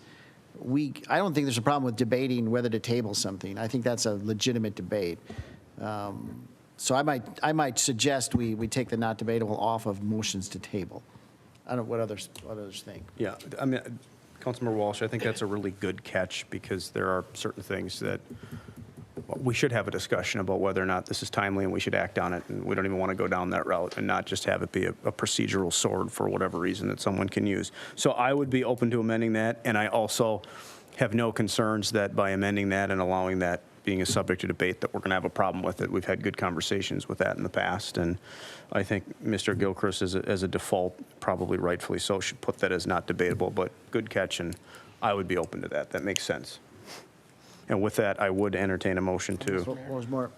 I don't think there's a problem with debating whether to table something. I think that's a legitimate debate. So I might suggest we take the not debatable off of motions to table. I don't know what others think. Yeah, I mean, Councilmember Walsh, I think that's a really good catch, because there are certain things that we should have a discussion about whether or not this is timely and we should act on it, and we don't even want to go down that route and not just have it be a procedural sword for whatever reason that someone can use. So I would be open to amending that, and I also have no concerns that by amending that and allowing that being a subject to debate that we're going to have a problem with it. We've had good conversations with that in the past, and I think Mr. Gilchrist, as a default, probably rightfully so, should put that as not debatable, but good catch, and I would be open to that. That makes sense. And with that, I would entertain a motion to. What was more?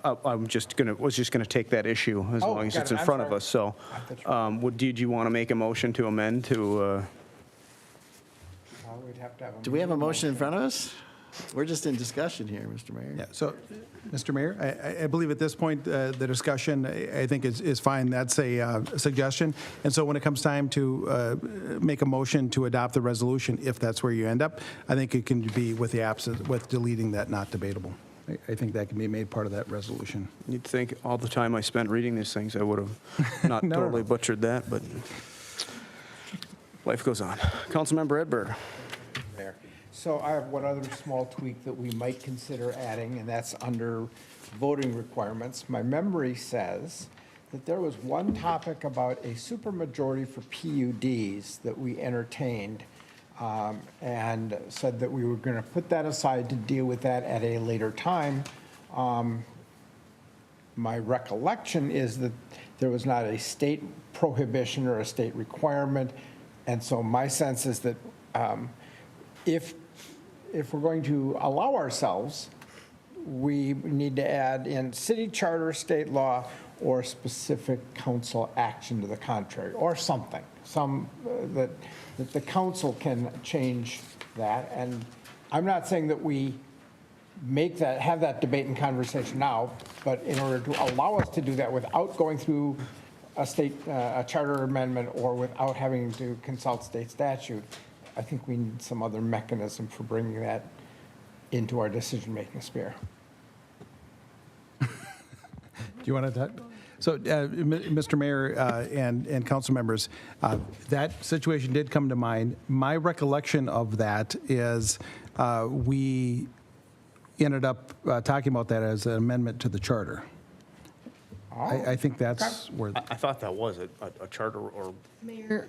Oh, was just gonna take that issue as long as got it's it. in I'm front of sorry. us. So, did you want to make a motion to amend to? We'd have to have a Do we have a motion in front of us? We're just in discussion here, Mr. Mayor. Yeah, so, Mr. Mayor, I believe at this point, the discussion, I think is fine. That's a suggestion. And so when it comes time to make a motion to adopt the resolution, if that's where you end up, I think it can be with the absence, with deleting that not debatable. I think that can be made part of that resolution. You'd think all the time I spent reading these things, I would have not No. totally butchered that, but life goes on. Councilmember Edberg. there. So I have one other small tweak that we might consider adding, and that's under voting requirements. My memory says that there was one topic about a supermajority for PUDs that we entertained, and said that we were going to put that aside to deal with that at a later time. My recollection is that there was not a state prohibition or a state requirement, and so my sense is that if we're going to allow ourselves, we need to add in city charter, state law, or specific council action to the contrary, or something, that the council can change that. And I'm not saying that we have that debate and conversation now, but in order to allow us to do that without going through a charter amendment or without having to consult state statute, I think we need some other mechanism for bringing that into our decision-making sphere. Do you want to talk? So, Mr. Mayor and council members, that situation did come to mind. My recollection of that is we ended up talking about that as an amendment to the charter. I think that's where, I thought that was a charter or. Mayor,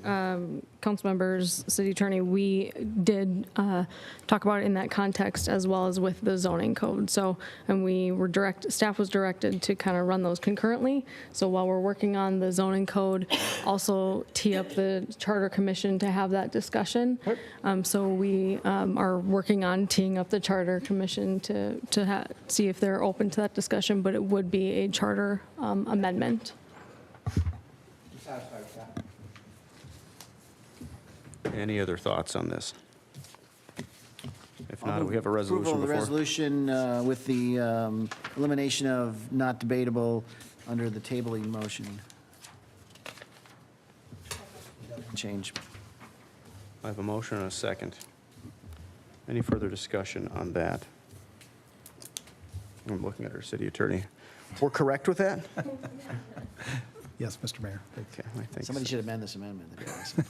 council members, city attorney, we did talk about it in that context as well as with the zoning code. So, and staff was directed to kind of run those concurrently. So while we're working on the zoning code, also tee up the charter commission to have that discussion. So we are working on teeing up the charter commission to see if they're open to that discussion, but it would be a charter amendment. Any other thoughts on this? If not, we have a resolution Approval of the before. resolution with the elimination of not debatable under the tabling motion. Change. I have a motion and a second. Any further discussion on that? I'm looking at our city attorney. We're correct with that? yes, Mr. Mayor. Okay, I think Somebody so. should amend this amendment. That'd be awesome.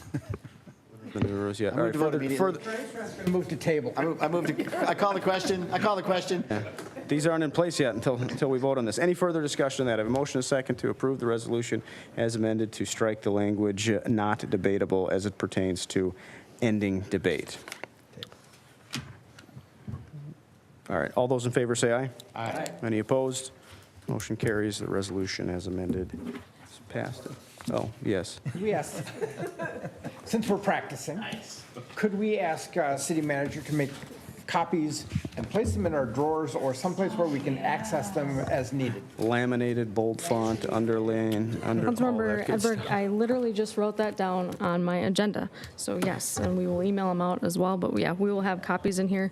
The new rules, yeah. I All move right, to vote further, immediately. further, Move to table. I call the question. these aren't in place yet until we vote on this. Any further discussion on that? I have a motion and a second to approve the resolution as amended to strike the language not debatable as it pertains to ending debate. All right, all those in favor say aye. Aye. Any opposed? Motion carries. The resolution as amended is passed. Oh, yes. We ask, since we're practicing, could we ask city manager to make copies and place them in our drawers or someplace where we can access them as needed? Laminated, bold font, underlaying, all Councilmember that good Edberg, stuff. I literally just wrote that down on my agenda. So yes, and we will email them out as well, but yeah, we will have copies in here.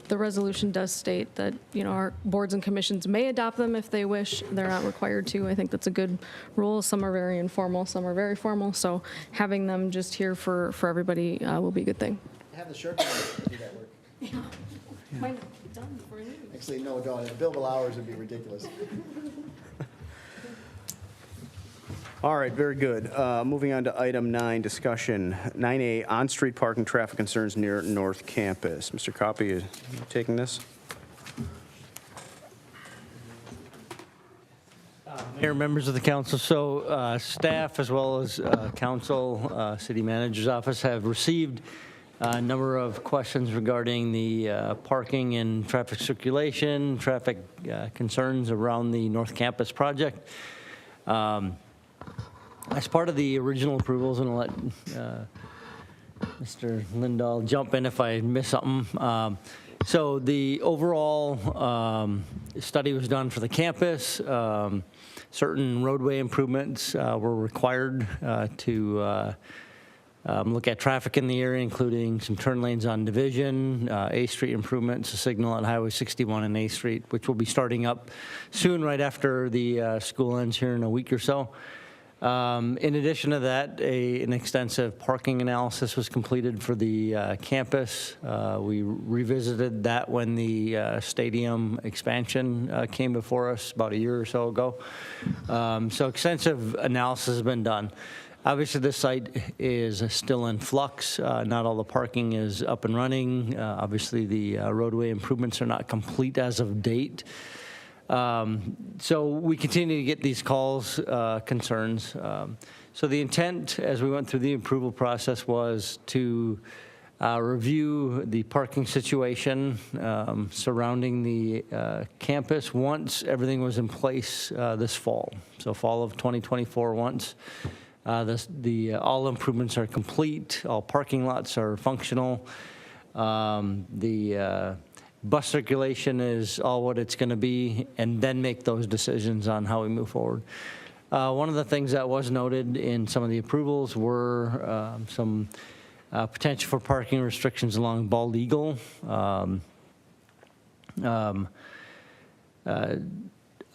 The resolution does state that, our boards and commissions may adopt them if they wish. They're not required to. I think that's a good rule. Some are very informal, some are very formal. So having them just here for everybody will be a good thing. Have the short do that work. Might be done before you leave. Actually, no, don't. Billable hours would be ridiculous. All right, very good. Moving on to item 9, discussion. 9A, on-street parking traffic concerns near North Campus. Mr. Coppy, you taking this? Mayor, members of the council, so staff as well as council, city manager's office have received a number of questions regarding the parking and traffic circulation, traffic concerns around the North Campus project. As part of the original approvals, and I'll let Mr. Lindahl jump in if I miss something. So the overall study was done for the campus. Certain roadway improvements were required to look at traffic in the area, including some turn lanes on Division, A Street improvements, a signal at Highway 61 and A Street, which will be starting up soon, right after the school ends here in a week or so. In addition to that, an extensive parking analysis was completed for the campus. We revisited that when the stadium expansion came before us about a year or so ago. So extensive analysis has been done. Obviously, this site is still in flux. Not all the parking is up and running. Obviously, the roadway improvements are not complete as of date. So we continue to get these calls, concerns. So the intent, as we went through the approval process, was to review the parking situation surrounding the campus once everything was in place this fall. So fall of 2024, once all improvements are complete, all parking lots are functional. The bus circulation is all what it's going to be, and then make those decisions on how we move forward. One of the things that was noted in some of the approvals were some potential for parking restrictions along Bald Eagle.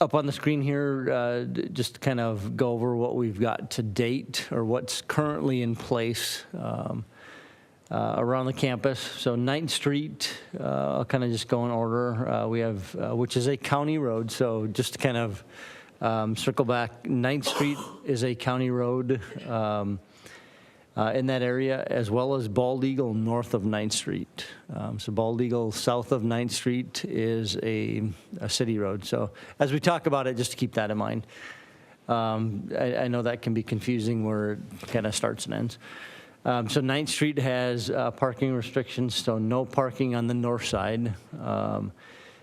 Up on the screen here, just to kind of go over what we've got to date or what's currently in place around the campus. So 9th Street, I'll kind of just go in order. We have, which is a county road. So just to kind of circle back, 9th Street is a county road. in that area, as well as Bald Eagle north of 9th Street. So Bald Eagle south of 9th Street is a city road. So as we talk about it, just to keep that in mind. I know that can be confusing where it kind of starts and ends. So 9th Street has parking restrictions, so no parking on the north side.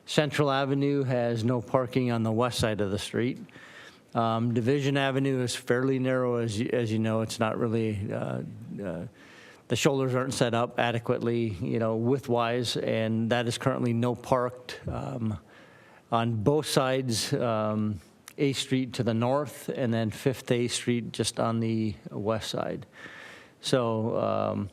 Central Avenue has no parking on the west side of the street. Division Avenue is fairly narrow, as you know. It's not really, the shoulders aren't set up adequately, width-wise, and that is currently no parked on both sides, A Street to the north, and then 5th A Street just on the west side. So,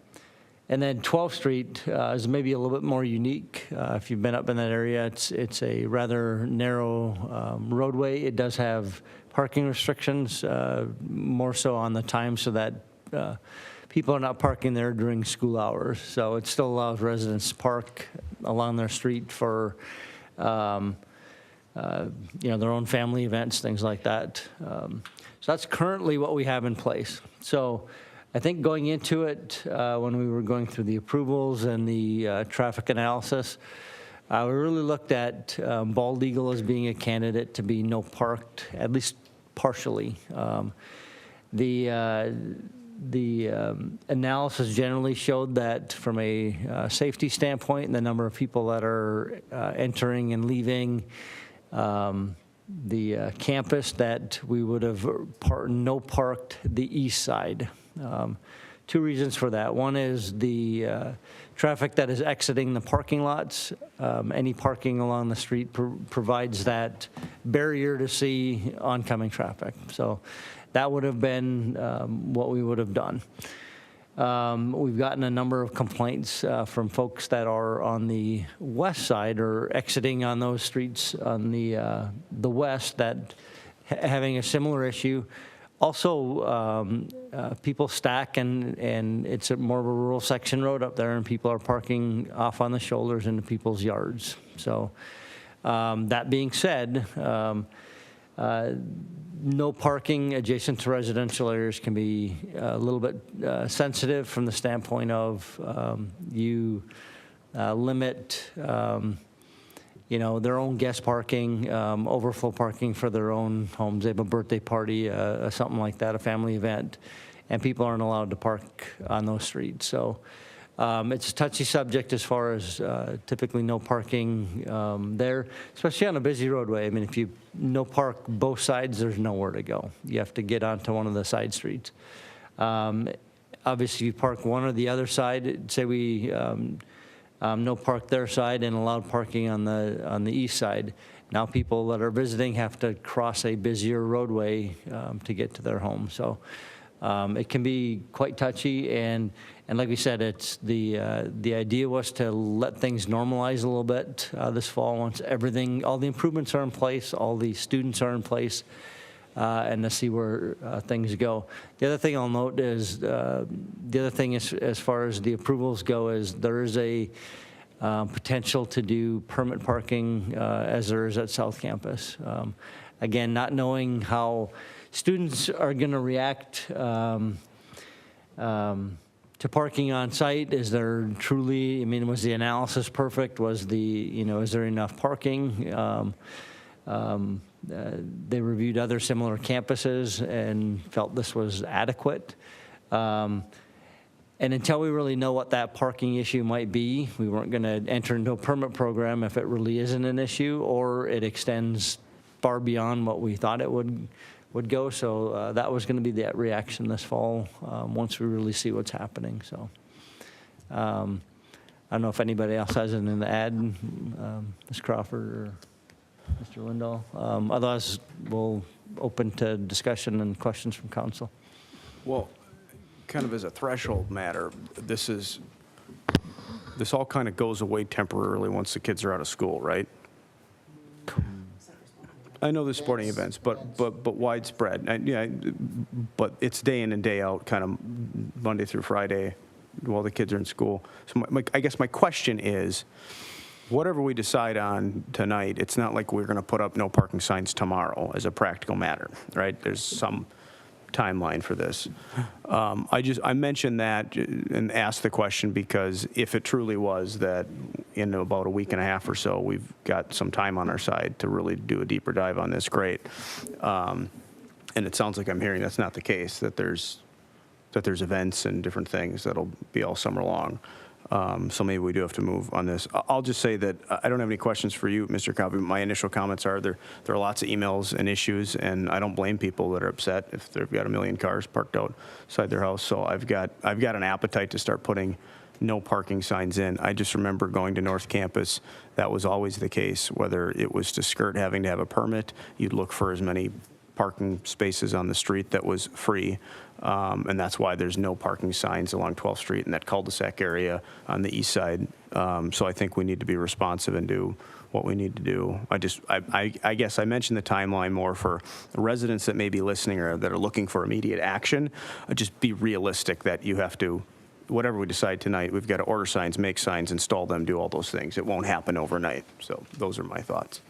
and then 12th Street is maybe a little bit more unique. If you've been up in that area, it's a rather narrow roadway. It does have parking restrictions, more so on the time, so that people are not parking there during school hours. So it still allows residents to park along their street for, their own family events, things like that. So that's currently what we have in place. So I think going into it, when we were going through the approvals and the traffic analysis, we really looked at Bald Eagle as being a candidate to be no parked, at least partially. The analysis generally showed that from a safety standpoint, and the number of people that are entering and leaving the campus, that we would have no parked the east side. Two reasons for that. One is the traffic that is exiting the parking lots. Any parking along the street provides that barrier to see oncoming traffic. So that would have been what we would have done. We've gotten a number of complaints from folks that are on the west side or exiting on those streets on the west, that having a similar issue. Also, people stack, and it's more of a rural section road up there, and people are parking off on the shoulders into people's yards. So that being said, no parking adjacent to residential areas can be a little bit sensitive from the standpoint of you limit their own guest parking, overflow parking for their own homes. They have a birthday party, something like that, a family event, and people aren't allowed to park on those streets. So it's a touchy subject as far as typically no parking there, especially on a busy roadway. I mean, if you no park both sides, there's nowhere to go. You have to get onto one of the side streets. Obviously, if you park one or the other side, say we no park their side and allowed parking on the east side. Now people that are visiting have to cross a busier roadway to get to their home. So it can be quite touchy, and like we said, it's the idea was to let things normalize a little bit this fall once all the improvements are in place, all the students are in place, and to see where things go. The other thing I'll note is, as far as the approvals go, is there is a potential to do permit parking as there is at South Campus. Again, not knowing how students are going to react to parking on site. Is there truly, was the analysis perfect? Was is there enough parking? They reviewed other similar campuses and felt this was adequate. And until we really know what that parking issue might be, we weren't going to enter into a permit program if it really isn't an issue or it extends far beyond what we thought it would go. So that was going to be the reaction this fall once we really see what's happening. So I don't know if anybody else has anything to add, Ms. Crawford or Mr. Lindahl. Otherwise, we'll open to discussion and questions from council. Well, kind of as a threshold matter, this all kind of goes away temporarily once the kids are out of school, right? I know there's sporting events, but widespread. But it's day in and day out, kind of Monday through Friday, while the kids are in school. So I guess my question is, whatever we decide on tonight, it's not like we're going to put up no parking signs tomorrow as a practical matter, right? There's some timeline for this. I mentioned that and asked the question because if it truly was that in about a week and a half or so, we've got some time on our side to really do a deeper dive on this, great. And it sounds like I'm hearing that's not the case, that there's events and different things that'll be all summer long. So maybe we do have to move on this. I'll just say that I don't have any questions for you, Mr. Copy. My initial comments are there are lots of emails and issues, and I don't blame people that are upset if they've got a million cars parked outside their house. So I've got an appetite to start putting no parking signs in. I just remember going to North Campus. That was always the case, whether it was to skirt having to have a permit, you'd look for as many parking spaces on the street that was free. And that's why there's no parking signs along 12th Street in that cul-de-sac area on the east side. So I think we need to be responsive and do what we need to do. I guess I mentioned the timeline more for residents that may be listening or that are looking for immediate action. Just be realistic that you have to, whatever we decide tonight, we've got to order signs, make signs, install them, do all those things. It won't happen overnight. So those are my thoughts.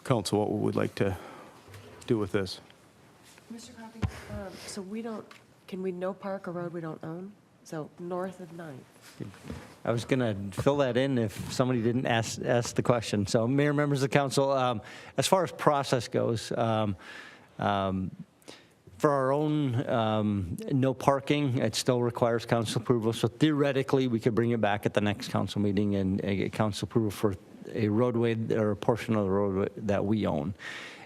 Council, what would we like to do with this? Mr. Coffey, so can we no park a road we don't own? So north of 9th. I was going to fill that in if somebody didn't ask the question. So, Mayor, members of the council, as far as process goes, for our own no parking, it still requires council approval. So theoretically, we could bring it back at the next council meeting and get council approval for a roadway or a portion of the roadway that we own.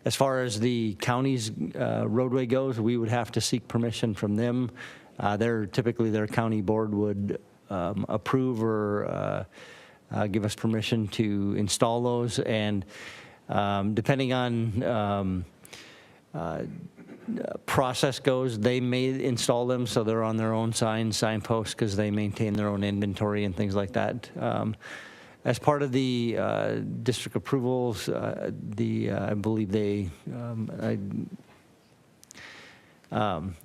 As far as the county's roadway goes, we would have to seek permission from them. Typically their county board would approve or give us permission to install those. And depending on process goes, they may install them so they're on their own signposts because they maintain their own inventory and things like that. As part of the district approvals, I believe they, I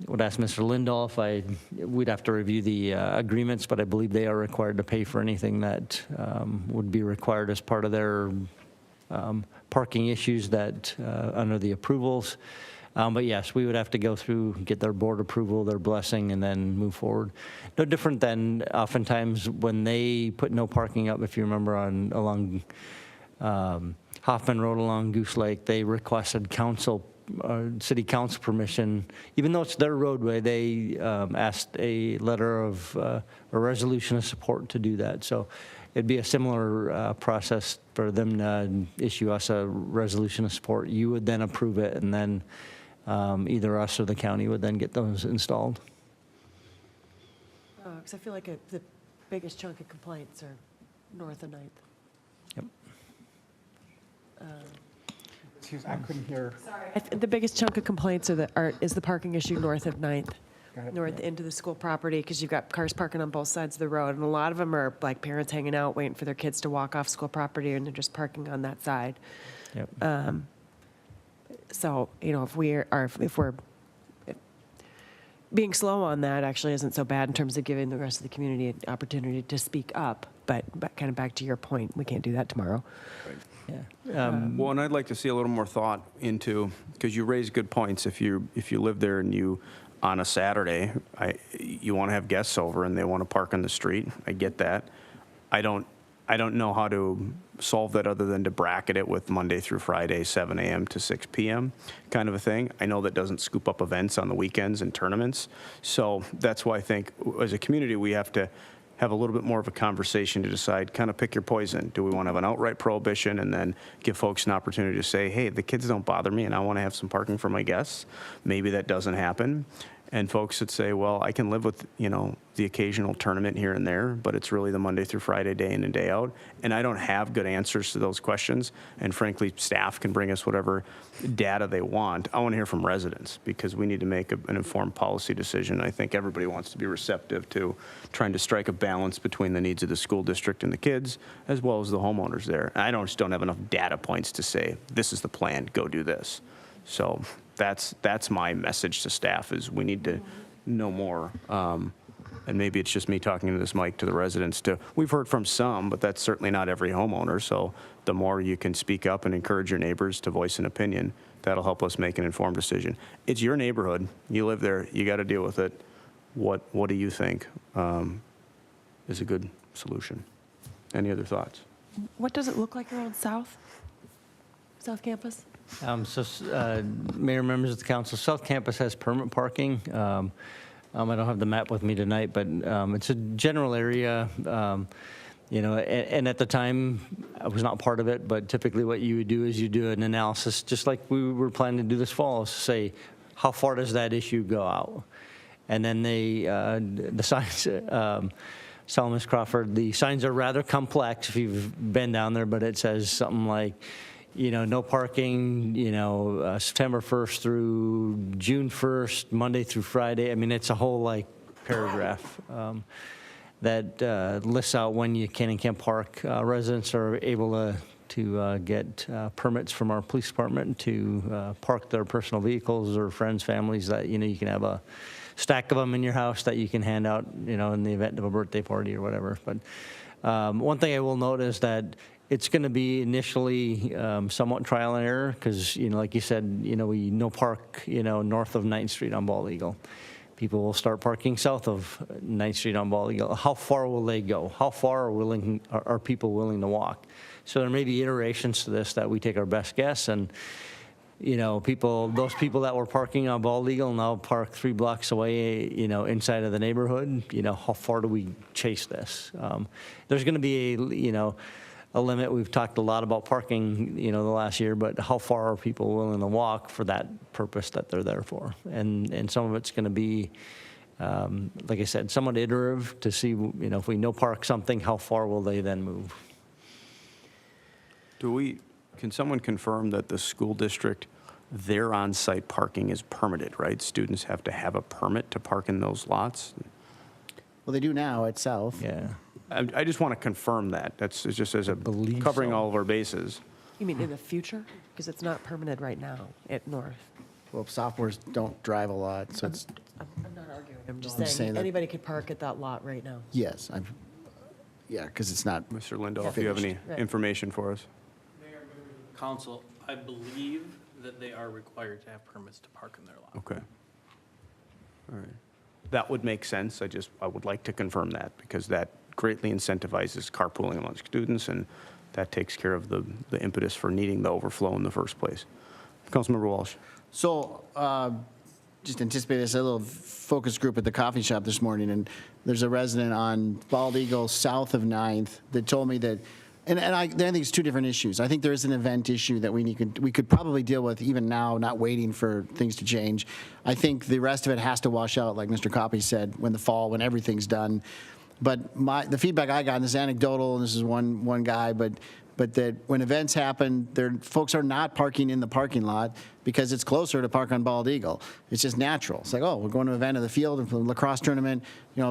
would ask Mr. Lindahl we'd have to review the agreements, but I believe they are required to pay for anything that would be required as part of their parking issues that under the approvals. But yes, we would have to go through, get their board approval, their blessing, and then move forward. No different than oftentimes when they put no parking up, if you remember, along Hoffman Road along Goose Lake, they requested city council permission. Even though it's their roadway, they asked a letter of a resolution of support to do that. So it'd be a similar process for them to issue us a resolution of support. You would then approve it, and then either us or the county would then get those installed. Because I feel like the biggest chunk of complaints are north of 9th. Yep. Excuse me, I couldn't hear. Sorry. The biggest chunk of complaints is the parking issue north of 9th. Got it. North into the school property, because you've got cars parking on both sides of the road, and a lot of them are like parents hanging out, waiting for their kids to walk off school property, and they're just parking on that side. Yep. So, if we're being slow on that actually isn't so bad in terms of giving the rest of the community an opportunity to speak up. But kind of back to your point, we can't do that tomorrow. Yeah. Well, and I'd like to see a little more thought into, because you raise good points. If you live there and you, on a Saturday, you want to have guests over and they want to park on the street, I get that. I don't know how to solve that other than to bracket it with Monday through Friday, 7 a.m. to 6 p.m. kind of a thing. I know that doesn't scoop up events on the weekends and tournaments. So that's why I think as a community, we have to have a little bit more of a conversation to decide, kind of pick your poison. Do we want to have an outright prohibition and then give folks an opportunity to say, hey, the kids don't bother me and I want to have some parking for my guests? Maybe that doesn't happen. And folks that say, well, I can live with, the occasional tournament here and there, but it's really the Monday through Friday, day in and day out. And I don't have good answers to those questions. And frankly, staff can bring us whatever data they want. I want to hear from residents because we need to make an informed policy decision. I think everybody wants to be receptive to trying to strike a balance between the needs of the school district and the kids, as well as the homeowners there. I just don't have enough data points to say, this is the plan, go do this. So that's my message to staff is we need to know more. And maybe it's just me talking to this mic to the residents too. We've heard from some, but that's certainly not every homeowner. So the more you can speak up and encourage your neighbors to voice an opinion, that'll help us make an informed decision. It's your neighborhood. You live there. You got to deal with it. What do you think is a good solution? Any other thoughts? What does it look like around South Campus? Mayor, members of the council, South Campus has permit parking. I don't have the map with me tonight, but it's a general area. And at the time, I was not part of it, but typically what you would do is you do an analysis, just like we were planning to do this fall, is say, how far does that issue go out? And then the signs, Ms. Crawford, the signs are rather complex if you've been down there, but it says something like, no parking, September 1st through June 1st, Monday through Friday. I mean, it's a whole paragraph that lists out when you can and can't park. Residents are able to get permits from our police department to park their personal vehicles or friends, families that, you can have a stack of them in your house that you can hand out, in the event of a birthday party or whatever. But one thing I will note is that it's going to be initially somewhat trial and error because, like you said, we no park, north of 9th Street on Bald Eagle. People will start parking south of 9th Street on Bald Eagle. How far will they go? How far are people willing to walk? So there may be iterations to this that we take our best guess, and those people that were parking on Bald Eagle now park 3 blocks away, inside of the neighborhood. How far do we chase this? There's going to be a limit. We've talked a lot about parking, the last year, but how far are people willing to walk for that purpose that they're there for? And some of it's going to be, like I said, somewhat iterative to see, if we no park something, how far will they then move? Can someone confirm that the school district, their on-site parking is permitted, right? Students have to have a permit to park in those lots? Well, they do now at South. Yeah. I just want to confirm that. It's just as covering all of our bases. You mean in the future? Because it's not permitted right now at North. Well, sophomores don't drive a lot, so it's, I'm not arguing. I'm just I'm just saying saying that- anybody could park at that lot right now. yes, because it's not, Mr. Lindahl, if you have any Right. information for us. Mayor, members of the council, I believe that they are required to have permits to park in their lot. Okay. All right. That would make sense. I would like to confirm that because that greatly incentivizes carpooling among students, and that takes care of the impetus for needing the overflow in the first place. Councilmember Walsh. So, just anticipate this, a little focus group at the coffee shop this morning, and there's a resident on Bald Eagle south of 9th that told me that, and I think it's two different issues. I think there is an event issue that we could probably deal with even now, not waiting for things to change. I think the rest of it has to wash out, like Mr. Coppy said, when everything's done. But the feedback I got, and this is anecdotal, and this is one guy, but that when events happen, folks are not parking in the parking lot because it's closer to park on Bald Eagle. It's just natural. It's like, oh, we're going to an event at the field and for the lacrosse tournament,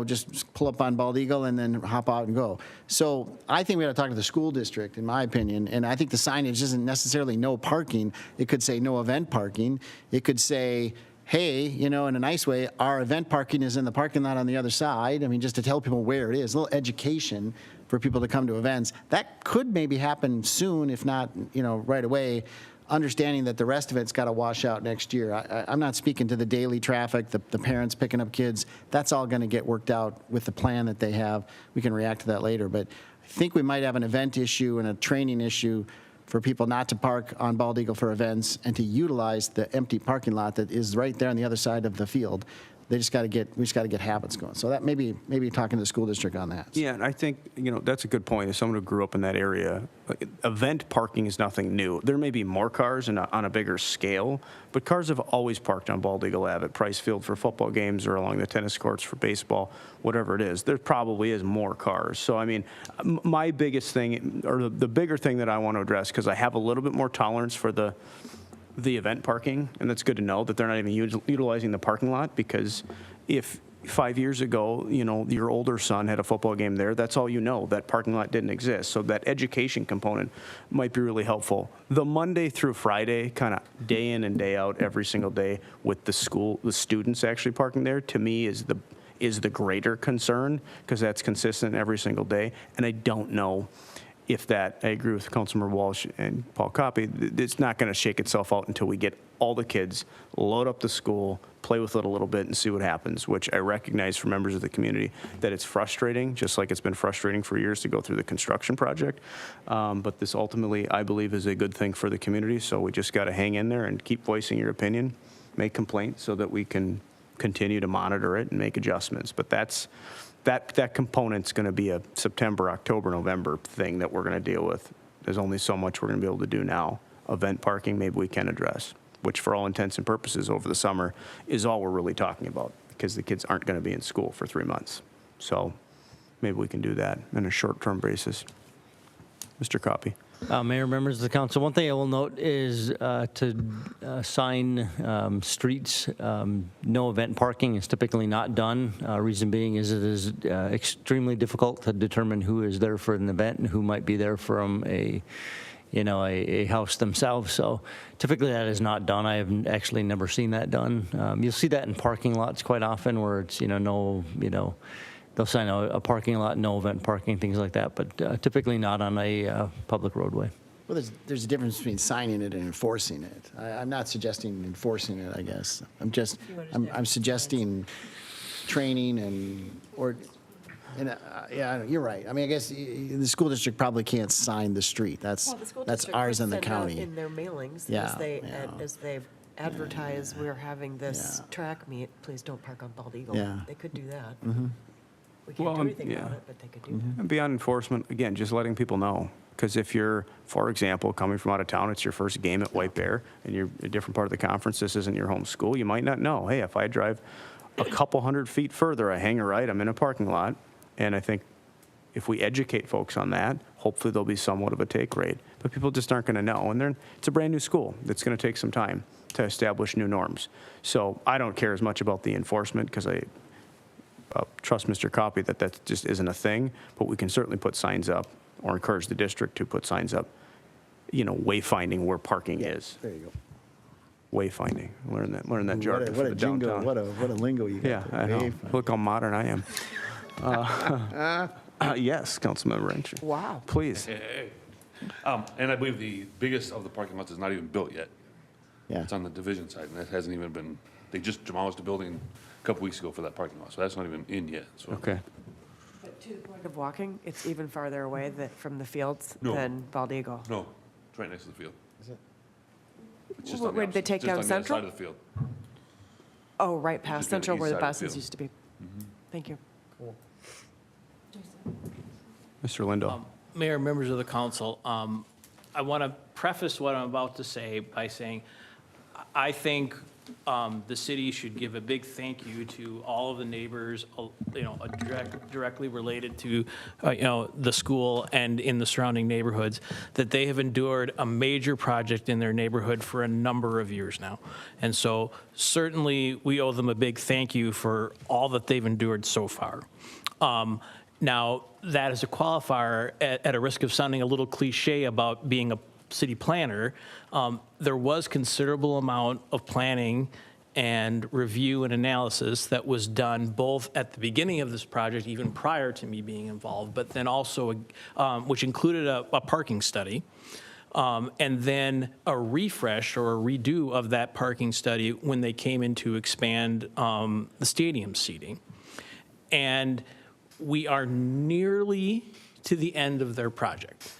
just pull up on Bald Eagle and then hop out and go. So I think we got to talk to the school district, in my opinion, and I think the signage isn't necessarily no parking. It could say no event parking. It could say, hey, in a nice way, our event parking is in the parking lot on the other side. I mean, just to tell people where it is, a little education for people to come to events. That could maybe happen soon, if not, right away, understanding that the rest of it's got to wash out next year. I'm not speaking to the daily traffic, the parents picking up kids. That's all going to get worked out with the plan that they have. We can react to that later. But I think we might have an event issue and a training issue for people not to park on Bald Eagle for events and to utilize the empty parking lot that is right there on the other side of the field. We just got to get habits going. So that maybe talking to the school district on that. Yeah, and I think, that's a good point. As someone who grew up in that area, event parking is nothing new. There may be more cars on a bigger scale, but cars have always parked on Bald Eagle Ave at Price Field for football games or along the tennis courts for baseball, whatever it is. There probably is more cars. So, I mean, my biggest thing, or the bigger thing that I want to address, because I have a little bit more tolerance for the event parking, and that's good to know that they're not even utilizing the parking lot, because if 5 years ago, your older son had a football game there, that's all that parking lot didn't exist. So that education component might be really helpful. The Monday through Friday, kind of day in and day out, every single day with the students actually parking there, to me is the greater concern, because that's consistent every single day. And I don't know if that, I agree with Councilmember Walsh and Paul Coffey, it's not going to shake itself out until we get all the kids, load up the school, play with it a little bit and see what happens, which I recognize from members of the community that it's frustrating, just like it's been frustrating for years to go through the construction project. But this ultimately, I believe, is a good thing for the community. So we just got to hang in there and keep voicing your opinion, make complaints so that we can continue to monitor it and make adjustments. But that component's going to be a September, October, November thing that we're going to deal with. There's only so much we're going to be able to do now. Event parking, maybe we can address, which for all intents and purposes over the summer is all we're really talking about, because the kids aren't going to be in school for 3 months. So maybe we can do that on a short-term basis. Mr. Coffey. Mayor, members of the council, one thing I will note is to sign streets, no event parking is typically not done. Reason being is it is extremely difficult to determine who is there for an event and who might be there from a house themselves. So typically that is not done. I have actually never seen that done. You'll see that in parking lots quite often where it's, they'll sign a parking lot, no event parking, things like that, but typically not on a public roadway. Well, there's a difference between signing it and enforcing it. I'm not suggesting enforcing it, I guess. I'm suggesting training yeah, you're right. I mean, I guess the school district probably can't sign the street. That's ours in the county. In their mailings, Yeah, as they advertise, we're having this track meet, please don't park on Bald Eagle. Yeah. They could do that. Mm-hmm. We can't do anything about it, but they could do that. And beyond enforcement, again, just letting people know. Because if you're, for example, coming from out of town, it's your first game at White Bear, and you're a different part of the conference, this isn't your home school, you might not know, hey, if I drive a couple hundred feet further, I hang a right, I'm in a parking lot. And I think if we educate folks on that, hopefully there'll be somewhat of a take rate. But people just aren't going to know. And it's a brand new school. It's going to take some time to establish new norms. So I don't care as much about the enforcement, because I trust Mr. Coffey that just isn't a thing. But we can certainly put signs up, or encourage the district to put signs up, wayfinding where parking is. There you go. Wayfinding. Learn that jargon What for a the jingle, downtown. what a lingo you got. Yeah, there. I know. Wayfinding. Look how modern I am. Yes, Councilmember Renshaw. Wow. Please. And I believe the biggest of the parking lots is not even built yet. Yeah. It's on the division side, and that hasn't even been, they just demolished the building a couple weeks ago for that parking lot, so that's not even in yet, so. Okay. But to the point of walking, it's even farther away from the fields No. than Bald Eagle. No, it's right next to the field. Is it? It's just on the Where'd they opposite- take just down on the other Central? side of the field. Oh, right past Just on the Central east where the side of the buses field. used to be. Thank you. Mr. Lindo. Mayor, members of the council, I want to preface what I'm about to say by saying, I think the city should give a big thank you to all of the neighbors, directly related to, the school and in the surrounding neighborhoods, that they have endured a major project in their neighborhood for a number of years now. And so certainly we owe them a big thank you for all that they've endured so far. Now, that is a qualifier at a risk of sounding a little cliche about being a city planner. There was considerable amount of planning and review and analysis that was done both at the beginning of this project, even prior to me being involved, but then also, which included a parking study, and then a refresh or a redo of that parking study when they came in to expand the stadium seating. And we are nearly to the end of their project.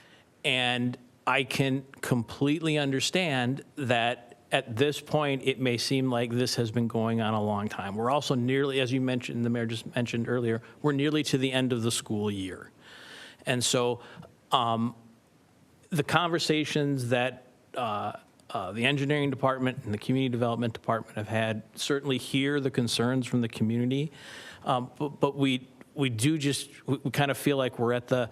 And I can completely understand that at this point, it may seem like this has been going on a long time. We're also nearly, as you mentioned, the mayor just mentioned earlier, we're nearly to the end of the school year. And so the conversations that the engineering department and the community development department have had certainly hear the concerns from the community, but we do just, we kind of feel like we're at the,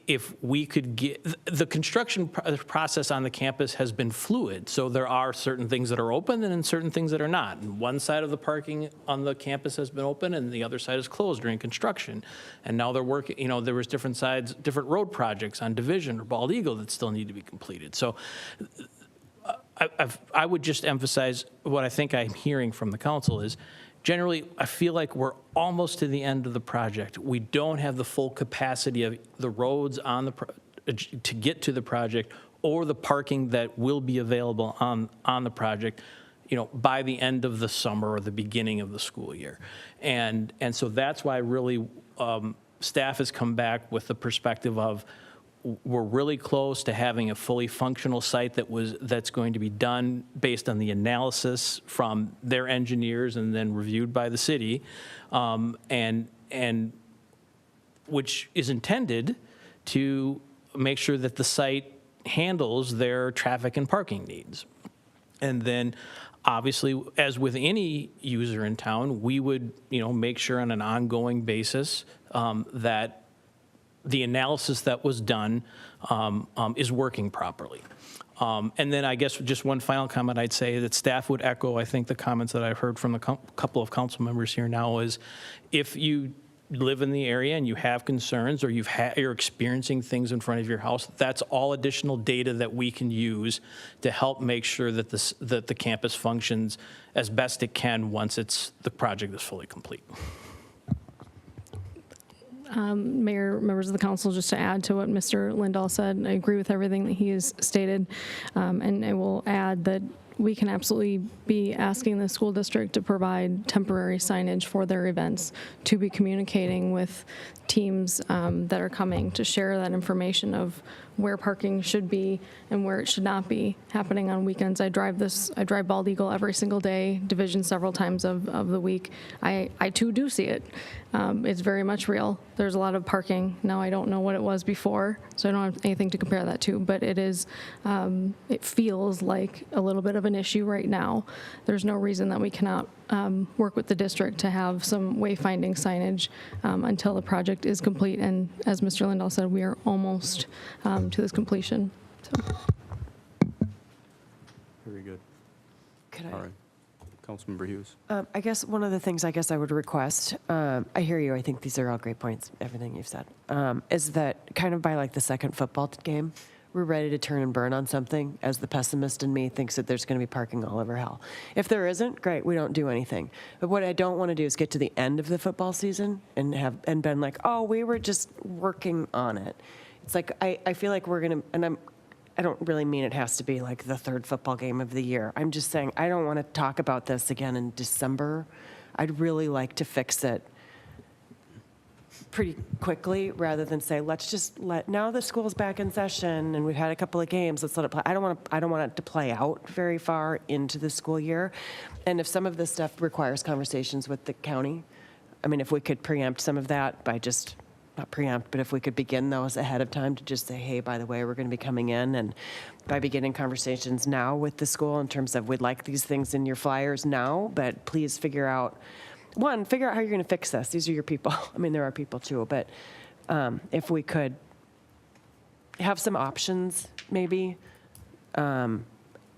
if we could get, the construction process on the campus has been fluid. So there are certain things that are open and certain things that are not. And one side of the parking on the campus has been open and the other side is closed during construction. And now they're working, there was different sides, different road projects on Division or Bald Eagle that still need to be completed. So I would just emphasize what I think I'm hearing from the council is, generally, I feel like we're almost to the end of the project. We don't have the full capacity of the roads on to get to the project or the parking that will be available on the project, by the end of the summer or the beginning of the school year. And so that's why really staff has come back with the perspective of we're really close to having a fully functional site that's going to be done based on the analysis from their engineers and then reviewed by the city, and which is intended to make sure that the site handles their traffic and parking needs. And then, obviously, as with any user in town, we would, make sure on an ongoing basis that the analysis that was done is working properly. And then I guess just one final comment, I'd say that staff would echo, I think, the comments that I've heard from a couple of council members here now is if you live in the area and you have concerns or you're experiencing things in front of your house, that's all additional data that we can use to help make sure that that the campus functions as best it can once the project is fully complete. Mayor, members of the council, just to add to what Mr. Lindahl said, I agree with everything that he has stated. And I will add that we can absolutely be asking the school district to provide temporary signage for their events, to be communicating with teams that are coming to share that information of where parking should be and where it should not be happening on weekends. I drive Bald Eagle every single day, division several times of the week. I too do see it. It's very much real. There's a lot of parking. Now, I don't know what it was before, so I don't have anything to compare that to, but it feels like a little bit of an issue right now. There's no reason that we cannot work with the district to have some wayfinding signage until the project is complete. And as Mr. Lindahl said, we are almost to this completion. So. Very good. Could I? All right. Councilmember Hughes. I guess one of the things I would request, I hear you, I think these are all great points, everything you've said, is that kind of by like the second football game, we're ready to turn and burn on something as the pessimist in me thinks that there's going to be parking all over hell. If there isn't, great, we don't do anything. But what I don't want to do is get to the end of the football season and been like, oh, we were just working on it. It's like, I feel like we're going to, and I don't really mean it has to be like the third football game of the year. I'm just saying I don't want to talk about this again in December. I'd really like to fix it pretty quickly rather than say, let's just now the school's back in session and we've had a couple of games, let's let it play. I don't want it to play out very far into the school year. And if some of this stuff requires conversations with the county, I mean, if we could preempt some of that by just not preempt, but if we could begin those ahead of time to just say, hey, by the way, we're going to be coming in, and by beginning conversations now with the school in terms of we'd like these things in your flyers now, but please figure out how you're going to fix this. These are your people. I mean, there are people too, but if we could have some options maybe,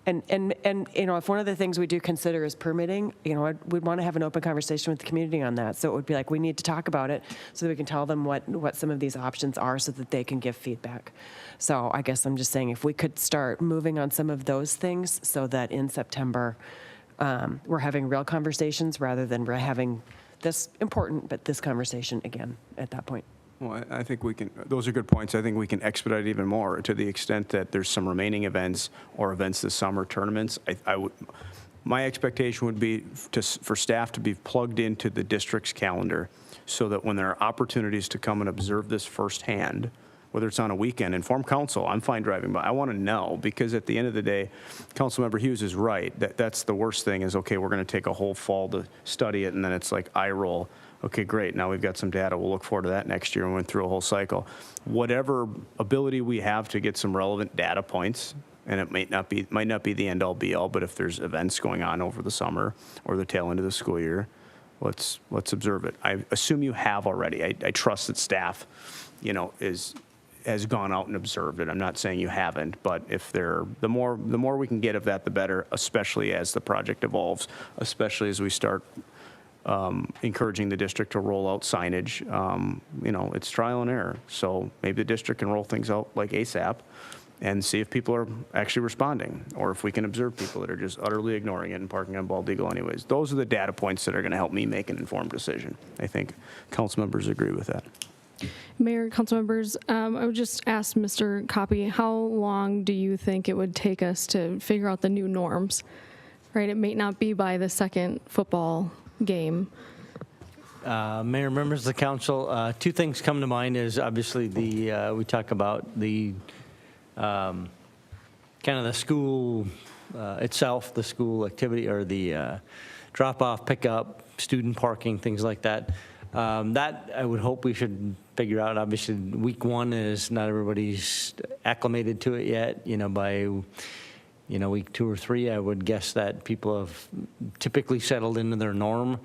and if one of the things we do consider is permitting, we'd want to have an open conversation with the community on that. So it would be like, we need to talk about it so that we can tell them what some of these options are so that they can give feedback. So I guess I'm just saying if we could start moving on some of those things so that in September we're having real conversations rather than we're having this conversation again at that point. Well, I think those are good points. I think we can expedite even more to the extent that there's some remaining events or events this summer, tournaments. My expectation would be for staff to be plugged into the district's calendar so that when there are opportunities to come and observe this firsthand, whether it's on a weekend, inform council. I'm fine driving by. I want to know, because at the end of the day, Councilmember Hughes is right. That's the worst thing is, okay, we're going to take a whole fall to study it, and then it's like eye roll. Okay, great. Now we've got some data. We'll look forward to that next year and went through a whole cycle. Whatever ability we have to get some relevant data points, and it might not be the end all be all, but if there's events going on over the summer or the tail end of the school year, let's observe it. I assume you have already. I trust that staff, has gone out and observed it. I'm not saying you haven't, but if the more we can get of that, the better, especially as the project evolves, especially as we start encouraging the district to roll out signage. It's trial and error. So maybe the district can roll things out like ASAP and see if people are actually responding, or if we can observe people that are just utterly ignoring it and parking on Bald Eagle anyways. Those are the data points that are going to help me make an informed decision. I think council members agree with that. Mayor, council members, I would just ask Mr. Copy, how long do you think it would take us to figure out the new norms? Right, it may not be by the second football game. Mayor, members of the council, two things come to mind is obviously we talk about the kind of the school itself, the school activity or the drop-off, pickup, student parking, things like that. That I would hope we should figure out. Obviously, week one is not everybody's acclimated to it yet. By week 2 or 3, I would guess that people have typically settled into their norm.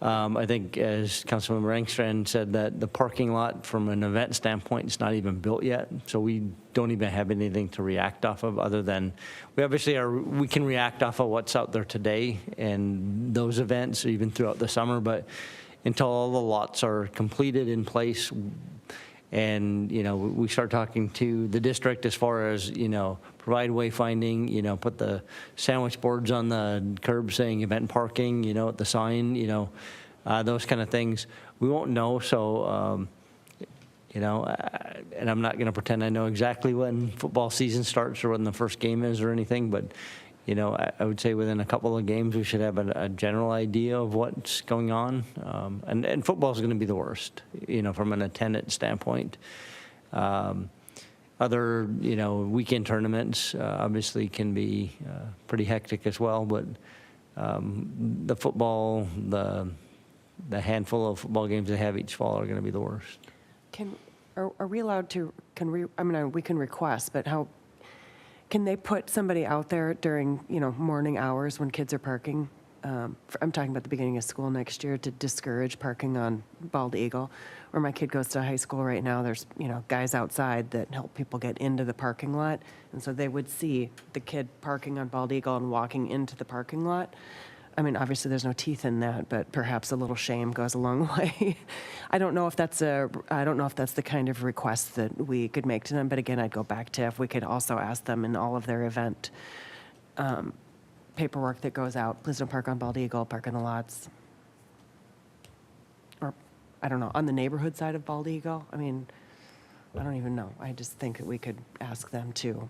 I think, as Councilmember Engstrand said, that the parking lot from an event standpoint is not even built yet, so we don't even have anything to react off of other than we can react off of what's out there today and those events even throughout the summer, but until all the lots are completed in place and, we start talking to the district as far as, provide wayfinding, put the sandwich boards on the curb saying event parking, at the sign, those kind of things. We won't know, so, and I'm not going to pretend I know exactly when football season starts or when the first game is or anything, but, I would say within a couple of games we should have a general idea of what's going on. And football is going to be the worst, from an attendance standpoint. Other, weekend tournaments obviously can be pretty hectic as well, but the football, the handful of football games they have each fall are going to be the worst. Are we allowed to, we can request, but how, can they put somebody out there during, morning hours when kids are parking? I'm talking about the beginning of school next year to discourage parking on Bald Eagle. Where my kid goes to high school right now, there's, guys outside that help people get into the parking lot. And so they would see the kid parking on Bald Eagle and walking into the parking lot. Obviously there's no teeth in that, but perhaps a little shame goes a long way. I don't know if that's the kind of request that we could make to them, but again, I'd go back to if we could also ask them in all of their event paperwork that goes out, please don't park on Bald Eagle, park in the lots. Or, I don't know, on the neighborhood side of Bald Eagle. I don't even know. I just think that we could ask them to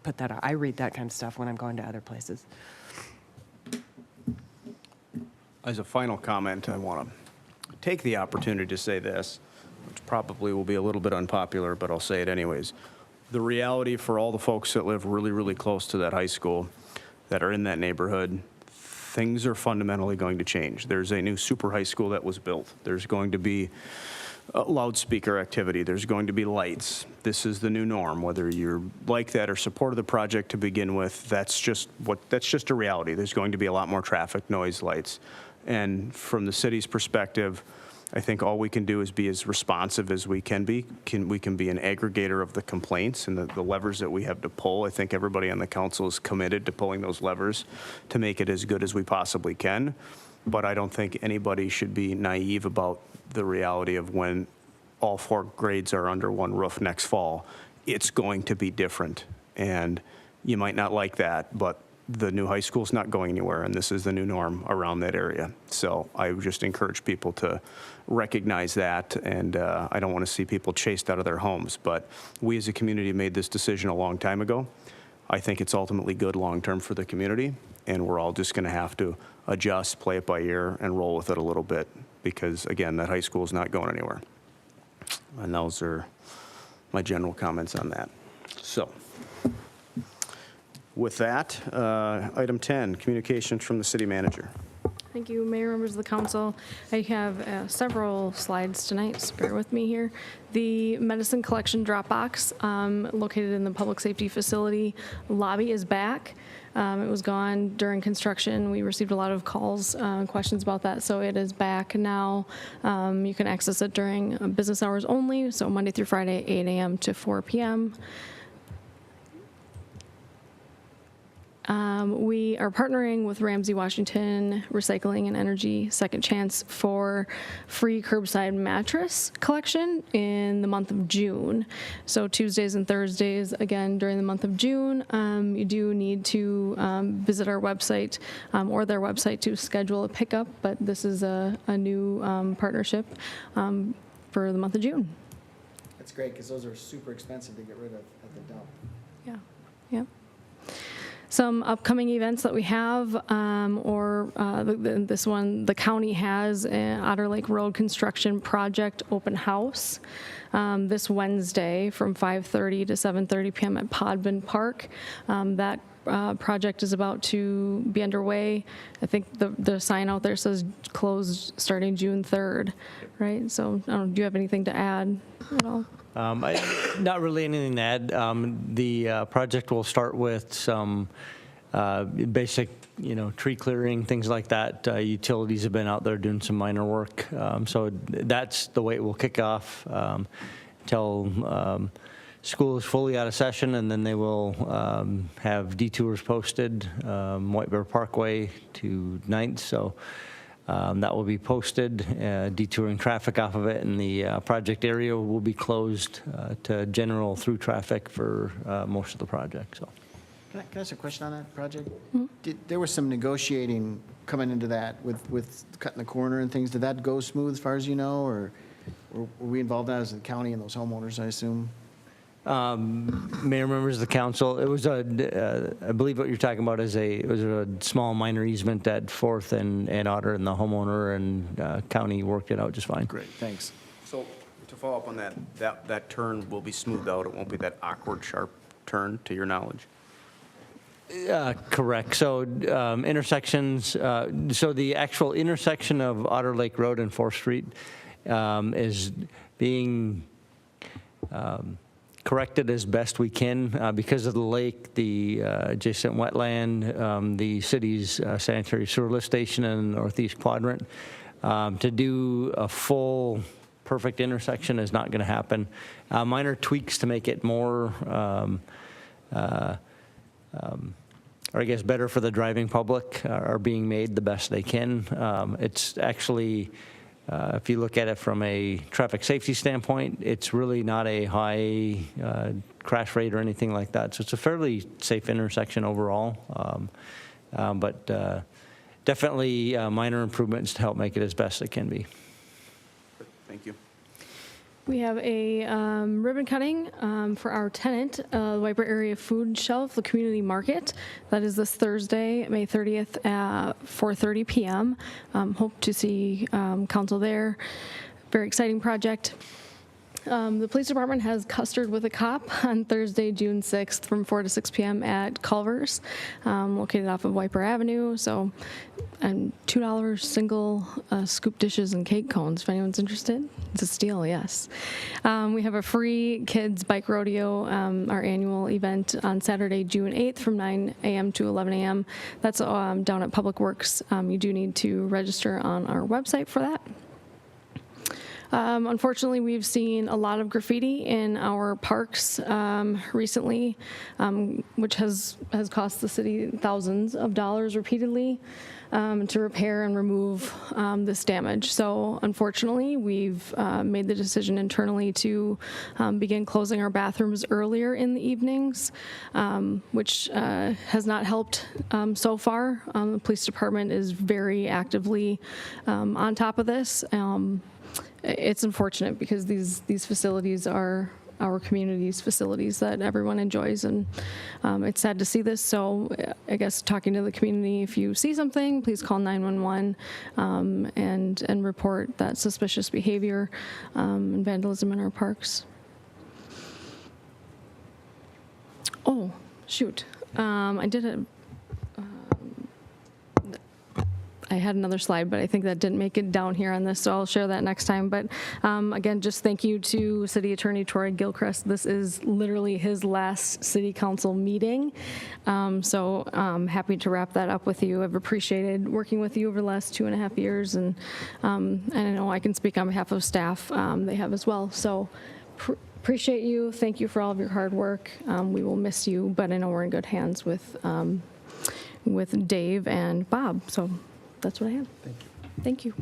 put that out. I read that kind of stuff when I'm going to other places. As a final comment, I want to take the opportunity to say this, which probably will be a little bit unpopular, but I'll say it anyways. The reality for all the folks that live really, really close to that high school, that are in that neighborhood, things are fundamentally going to change. There's a new super high school that was built. There's going to be loudspeaker activity. There's going to be lights. This is the new norm. Whether you're like that or support of the project to begin with, that's just a reality. There's going to be a lot more traffic, noise, lights. And from the city's perspective, I think all we can do is be as responsive as we can be. We can be an aggregator of the complaints and the levers that we have to pull. I think everybody on the council is committed to pulling those levers to make it as good as we possibly can. But I don't think anybody should be naive about the reality of when all 4 grades are under one roof next fall. It's going to be different. And you might not like that, but the new high school's not going anywhere, and this is the new norm around that area. So I would just encourage people to recognize that, and I don't want to see people chased out of their homes. But we as a community made this decision a long time ago. I think it's ultimately good long-term for the community, and we're all just going to have to adjust, play it by ear, and roll with it a little bit because, again, that high school is not going anywhere. And those are my general comments on that. So with that, item 10, communications from the city manager. Thank you, Mayor, members of the council. I have several slides tonight, so bear with me here. The medicine collection drop box located in the public safety facility lobby is back. It was gone during construction. We received a lot of calls, questions about that, so it is back now. You can access it during business hours only, so Monday through Friday, 8 a.m. to 4 p.m. We are partnering with Ramsey Washington Recycling and Energy Second Chance for free curbside mattress collection in the month of June. So Tuesdays and Thursdays, again, during the month of June, you do need to visit our website or their website to schedule a pickup, but this is a new partnership for for the month of June. That's great, because those are super expensive to get rid of at the dump. Yeah, yeah. Some upcoming events that we have, this one, the county has an Otter Lake Road Construction Project Open House this Wednesday from 5:30 to 7:30 p.m. at Podman Park. That project is about to be underway. I think the sign out there says closed starting June 3rd, right? So I don't know, do you have anything to add at all? Not really anything to add. The project will start with some basic, tree clearing, things like that. Utilities have been out there doing some minor work. So that's the way it will kick off until school is fully out of session, and then they will have detours posted, White Bear Parkway to 9th. So that will be posted, detouring traffic off of it, and the project area will be closed to general through traffic for most of the project. So, Can I ask a question on that project? There was some negotiating coming into that with cutting the corner and things. Did that go smooth as far as you know, or were we involved in that as the county and those homeowners, I assume? Mayor, members of the council, it was I believe what you're talking about is it was a small minor easement at 4th and Otter, and the homeowner and county worked it out just fine. Great, thanks. So to follow up on that turn will be smoothed out. It won't be that awkward, sharp turn, to your knowledge. Correct. So intersections, so the actual intersection of Otter Lake Road and 4th Street is being corrected as best we can because of the lake, the adjacent wetland, the city's sanitary sewer lift station in the northeast quadrant. To do a full perfect intersection is not going to happen. Minor tweaks to make it more or I guess better for the driving public are being made the best they can. It's actually, if you look at it from a traffic safety standpoint, it's really not a high crash rate or anything like that. So it's a fairly safe intersection overall, but definitely minor improvements to help make it as best it can be. Thank you. We have a ribbon cutting for our tenant, the White Bear Area Food Shelf, the community market. That is this Thursday, May 30th at 4:30 p.m. Hope to see council there. Very exciting project. The police department has Custard with a Cop on Thursday, June 6th from 4 to 6 p.m. at Culver's, located off of White Bear Avenue. So, and $2 single scoop dishes and cake cones, if anyone's interested. It's a steal, yes. We have a free kids bike rodeo, our annual event on Saturday, June 8th from 9 a.m. to 11 a.m. That's down at Public Works. You do need to register on our website for that. Unfortunately, we've seen a lot of graffiti in our parks recently, which has cost the city thousands of dollars repeatedly to repair and remove this damage. So unfortunately, we've made the decision internally to begin closing our bathrooms earlier in the evenings, which has not helped so far. The police department is very actively on top of this. It's unfortunate because these facilities are our community's facilities that everyone enjoys, and it's sad to see this. So I guess talking to the community, if you see something, please call 911 and report that suspicious behavior and vandalism in our parks. Oh, shoot. I had another slide, but I think that didn't make it down here on this, so I'll share that next time. But again, just thank you to City Attorney Troy Gilchrist. This is literally his last City Council meeting, so I'm happy to wrap that up with you. I've appreciated working with you over the last 2.5 years, and I know I can speak on behalf of staff. They have as well. So appreciate you. Thank you for all of your hard work. We will miss you, but I know we're in good hands with Dave and Bob. So. That's what I have. Thank you. Thank you.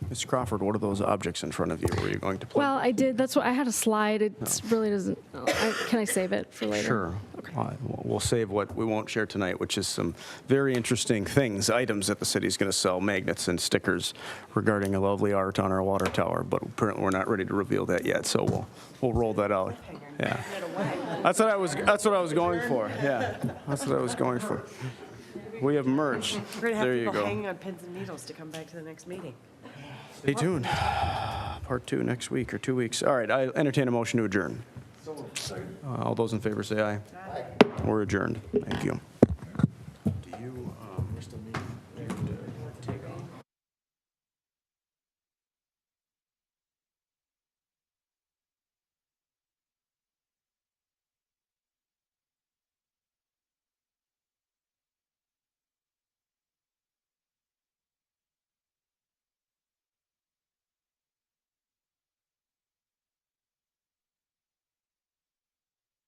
Mr. Crawford, what are those objects in front of you? Were you going to play? Well, I did. That's what I had a slide. It really doesn't. Can I save it for later? Sure. Okay. We'll save what we won't share tonight, which is some very interesting items that the city's going to sell, magnets and stickers regarding a lovely art on our water tower, but apparently we're not ready to reveal that yet, so we'll roll that out. Yeah. That's what I was going for. Yeah. That's what I was going for. We have merch. We're going to have There you people go. hanging on pins and needles to come back to the next meeting. Stay tuned. Part 2 next week or 2 weeks. All right, I entertain a motion to adjourn. All those in favor say aye. We're adjourned. Thank you.